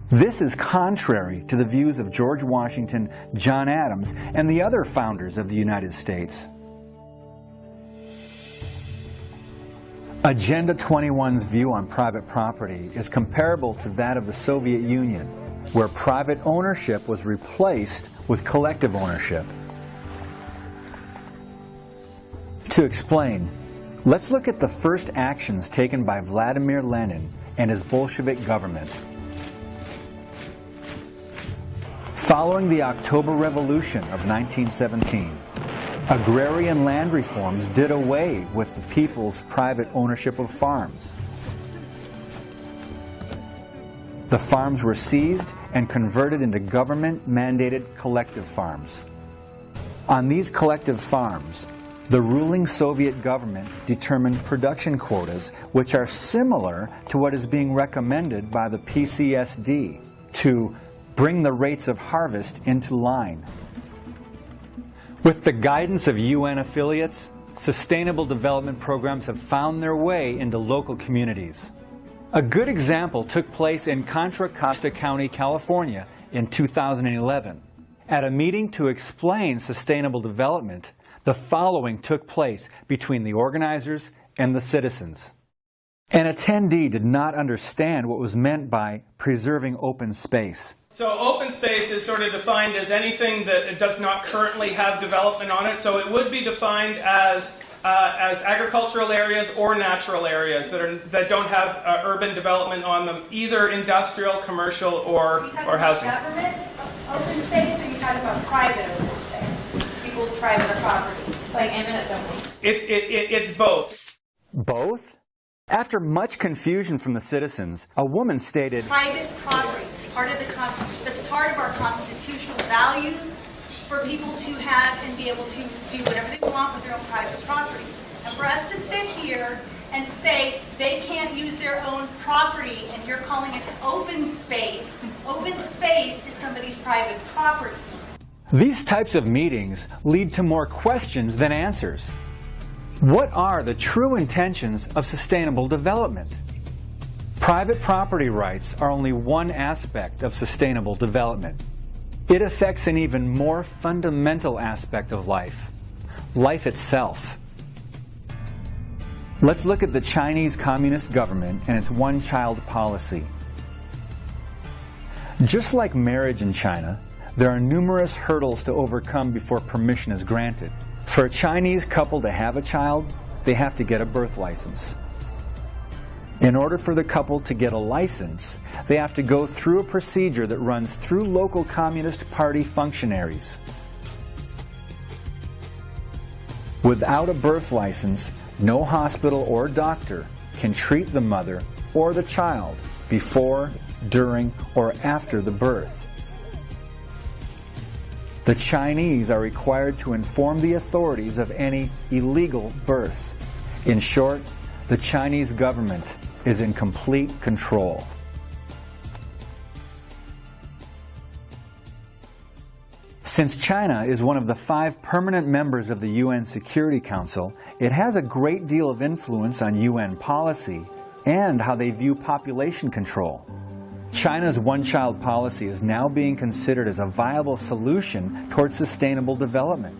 This is contrary to the views of George Washington, John Adams, and the other founders of the United States. Agenda 21's view on private property is comparable to that of the Soviet Union, where private ownership was replaced with collective ownership. To explain, let's look at the first actions taken by Vladimir Lenin and his Bolshevik government. Following the October Revolution of 1917, agrarian land reforms did away with the people's private ownership of farms. The farms were seized and converted into government-mandated collective farms. On these collective farms, the ruling Soviet government determined production quotas which are similar to what is being recommended by the PCSD to bring the rates of harvest into line. With the guidance of UN affiliates, sustainable development programs have found their way into local communities. A good example took place in Contra Costa County, California in 2011. At a meeting to explain sustainable development, the following took place between the organizers and the citizens. An attendee did not understand what was meant by preserving open space. So open space is sort of defined as anything that does not currently have development on it. So it would be defined as agricultural areas or natural areas that don't have urban development on them, either industrial, commercial, or housing. Are you talking about government open space, or are you talking about private open space? People's private property, like eminent domain? It's both. Both? After much confusion from the citizens, a woman stated, "Private property, that's part of our constitutional values for people to have and be able to do whatever they want with their own private property. And for us to sit here and say they can't use their own property and you're calling it open space is somebody's private property." These types of meetings lead to more questions than answers. What are the true intentions of sustainable development? Private property rights are only one aspect of sustainable development. It affects an even more fundamental aspect of life, life itself. Let's look at the Chinese Communist government and its one-child policy. Just like marriage in China, there are numerous hurdles to overcome before permission is granted. For a Chinese couple to have a child, they have to get a birth license. In order for the couple to get a license, they have to go through a procedure that runs through local Communist Party functionaries. Without a birth license, no hospital or doctor can treat the mother or the child before, during, or after the birth. The Chinese are required to inform the authorities of any illegal birth. In short, the Chinese government is in complete control. Since China is one of the 5 permanent members of the UN Security Council, it has a great deal of influence on UN policy and how they view population control. China's one-child policy is now being considered as a viable solution towards sustainable development.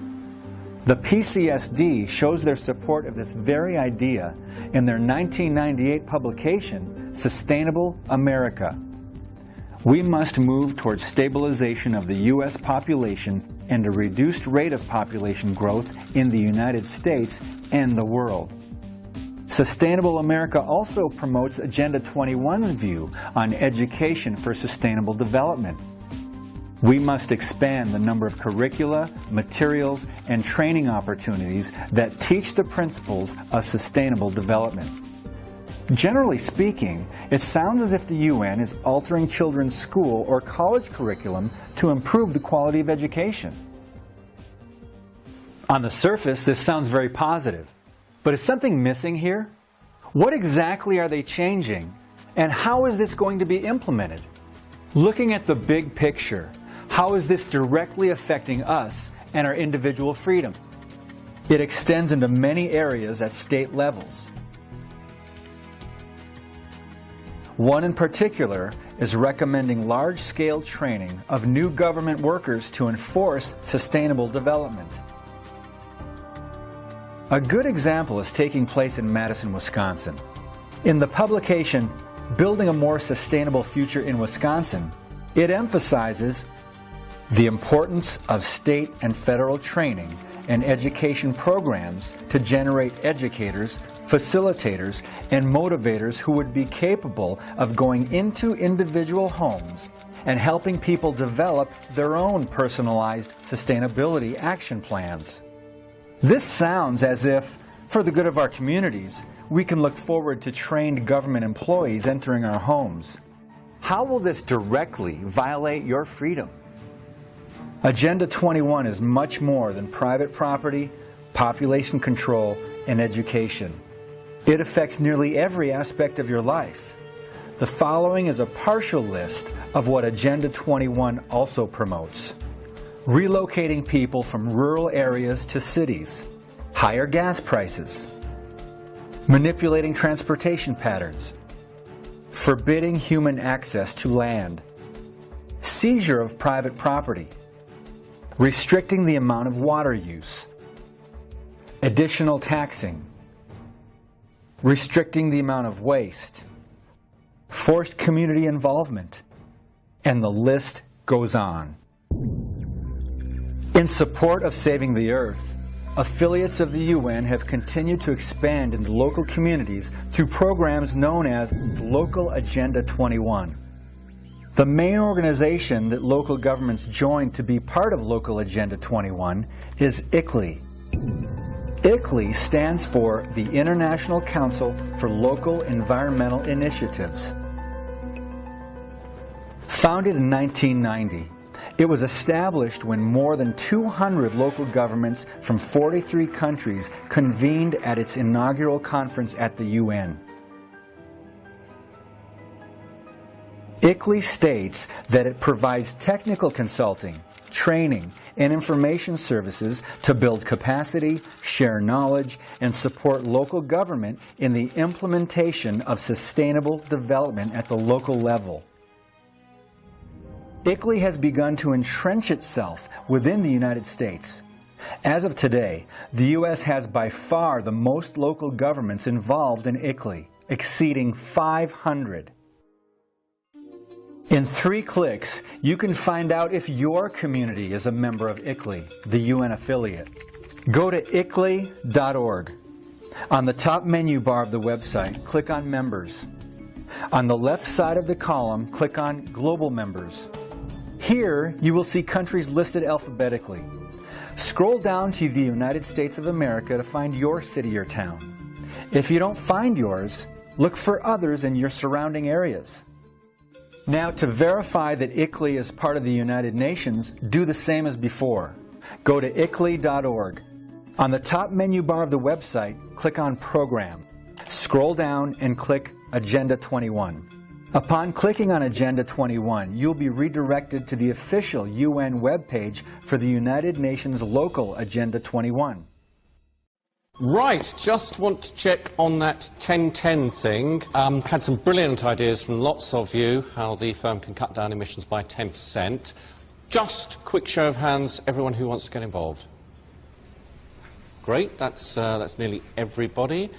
The PCSD shows their support of this very idea in their 1998 publication, Sustainable America. We must move towards stabilization of the U.S. population and a reduced rate of population growth in the United States and the world. Sustainable America also promotes Agenda 21's view on education for sustainable development. We must expand the number of curricula, materials, and training opportunities that teach the principles of sustainable development. Generally speaking, it sounds as if the UN is altering children's school or college curriculum to improve the quality of education. On the surface, this sounds very positive. But is something missing here? What exactly are they changing, and how is this going to be implemented? Looking at the big picture, how is this directly affecting us and our individual freedom? It extends into many areas at state levels. One in particular is recommending large-scale training of new government workers to enforce sustainable development. A good example is taking place in Madison, Wisconsin. In the publication, Building a More Sustainable Future in Wisconsin, it emphasizes the importance of state and federal training and education programs to generate educators, facilitators, and motivators who would be capable of going into individual homes and helping people develop their own personalized sustainability action plans. This sounds as if, for the good of our communities, we can look forward to trained government employees entering our homes. How will this directly violate your freedom? Agenda 21 is much more than private property, population control, and education. It affects nearly every aspect of your life. The following is a partial list of what Agenda 21 also promotes. Relocating people from rural areas to cities, higher gas prices, manipulating transportation patterns, forbidding human access to land, seizure of private property, restricting the amount of water use, additional taxing, restricting the amount of waste, forced community involvement, and the list goes on. In support of saving the Earth, affiliates of the UN have continued to expand into local communities through programs known as Local Agenda 21. The main organization that local governments join to be part of Local Agenda 21 is ICLEI. ICLEI stands for the International Council for Local Environmental Initiatives. Founded in 1990, it was established when more than 200 local governments from 43 countries convened at its inaugural conference at the UN. ICLEI states that it provides technical consulting, training, and information services to build capacity, share knowledge, and support local government in the implementation of sustainable development at the local level. ICLEI has begun to entrench itself within the United States. As of today, the U.S. has by far the most local governments involved in ICLEI, exceeding 500. In 3 clicks, you can find out if your community is a member of ICLEI, the UN affiliate. Go to ICLEI.org. On the top menu bar of the website, click on Members. On the left side of the column, click on Global Members. Here, you will see countries listed alphabetically. Scroll down to the United States of America to find your city or town. If you don't find yours, look for others in your surrounding areas. Now, to verify that ICLEI is part of the United Nations, do the same as before. Go to ICLEI.org. On the top menu bar of the website, click on Program. Scroll down and click Agenda 21. Upon clicking on Agenda 21, you'll be redirected to the official UN webpage for the United Nations Local Agenda 21. Right, just want to check on that 10-10 thing. Had some brilliant ideas from lots of you, how the firm can cut down emissions by 10%. Just quick show of hands, everyone who wants to get involved. Great, that's nearly everybody.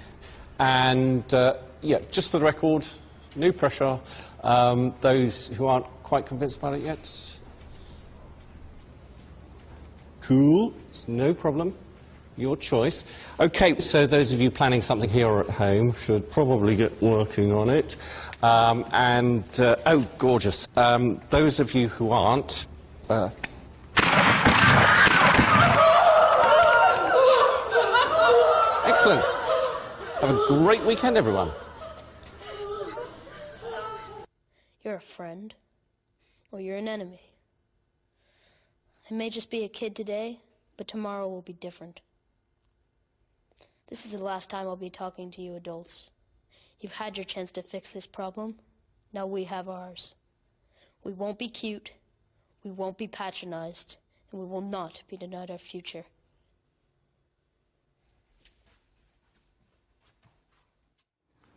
And yeah, just for the record, no pressure. Those who aren't quite convinced about it yet. Cool, it's no problem. Your choice. Okay, so those of you planning something here or at home should probably get working on it. Oh, gorgeous. Those of you who aren't... Excellent. Have a great weekend, everyone. You're a friend, or you're an enemy. I may just be a kid today, but tomorrow will be different. This is the last time I'll be talking to you adults. You've had your chance to fix this problem. Now we have ours. We won't be cute, we won't be patronized, and we will not be denied our future.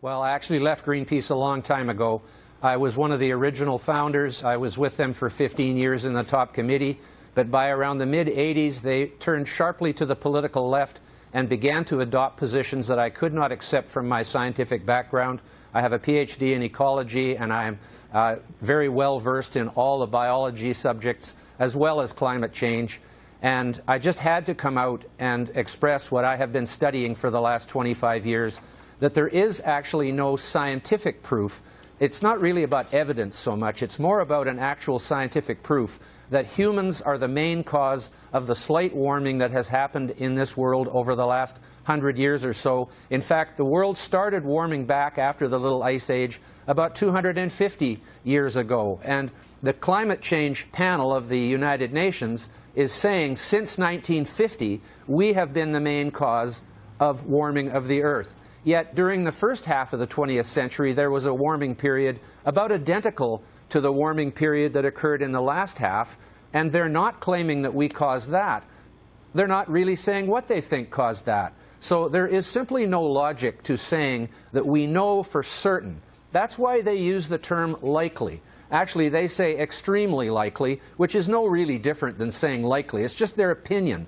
Well, I actually left Greenpeace a long time ago. I was one of the original founders. I was with them for 15 years in the top committee. But by around the mid-'80s, they turned sharply to the political left and began to adopt positions that I could not accept from my scientific background. I have a PhD in ecology, and I am very well versed in all the biology subjects, as well as climate change. And I just had to come out and express what I have been studying for the last 25 years, that there is actually no scientific proof. It's not really about evidence so much. It's more about an actual scientific proof that humans are the main cause of the slight warming that has happened in this world over the last 100 years or so. In fact, the world started warming back after the Little Ice Age about 250 years ago. And the climate change panel of the United Nations is saying since 1950, we have been the main cause of warming of the Earth. Yet during the first half of the 20th century, there was a warming period about identical to the warming period that occurred in the last half, and they're not claiming that we caused that. They're not really saying what they think caused that. So there is simply no logic to saying that we know for certain. That's why they use the term likely. Actually, they say extremely likely, which is no really different than saying likely. It's just their opinion.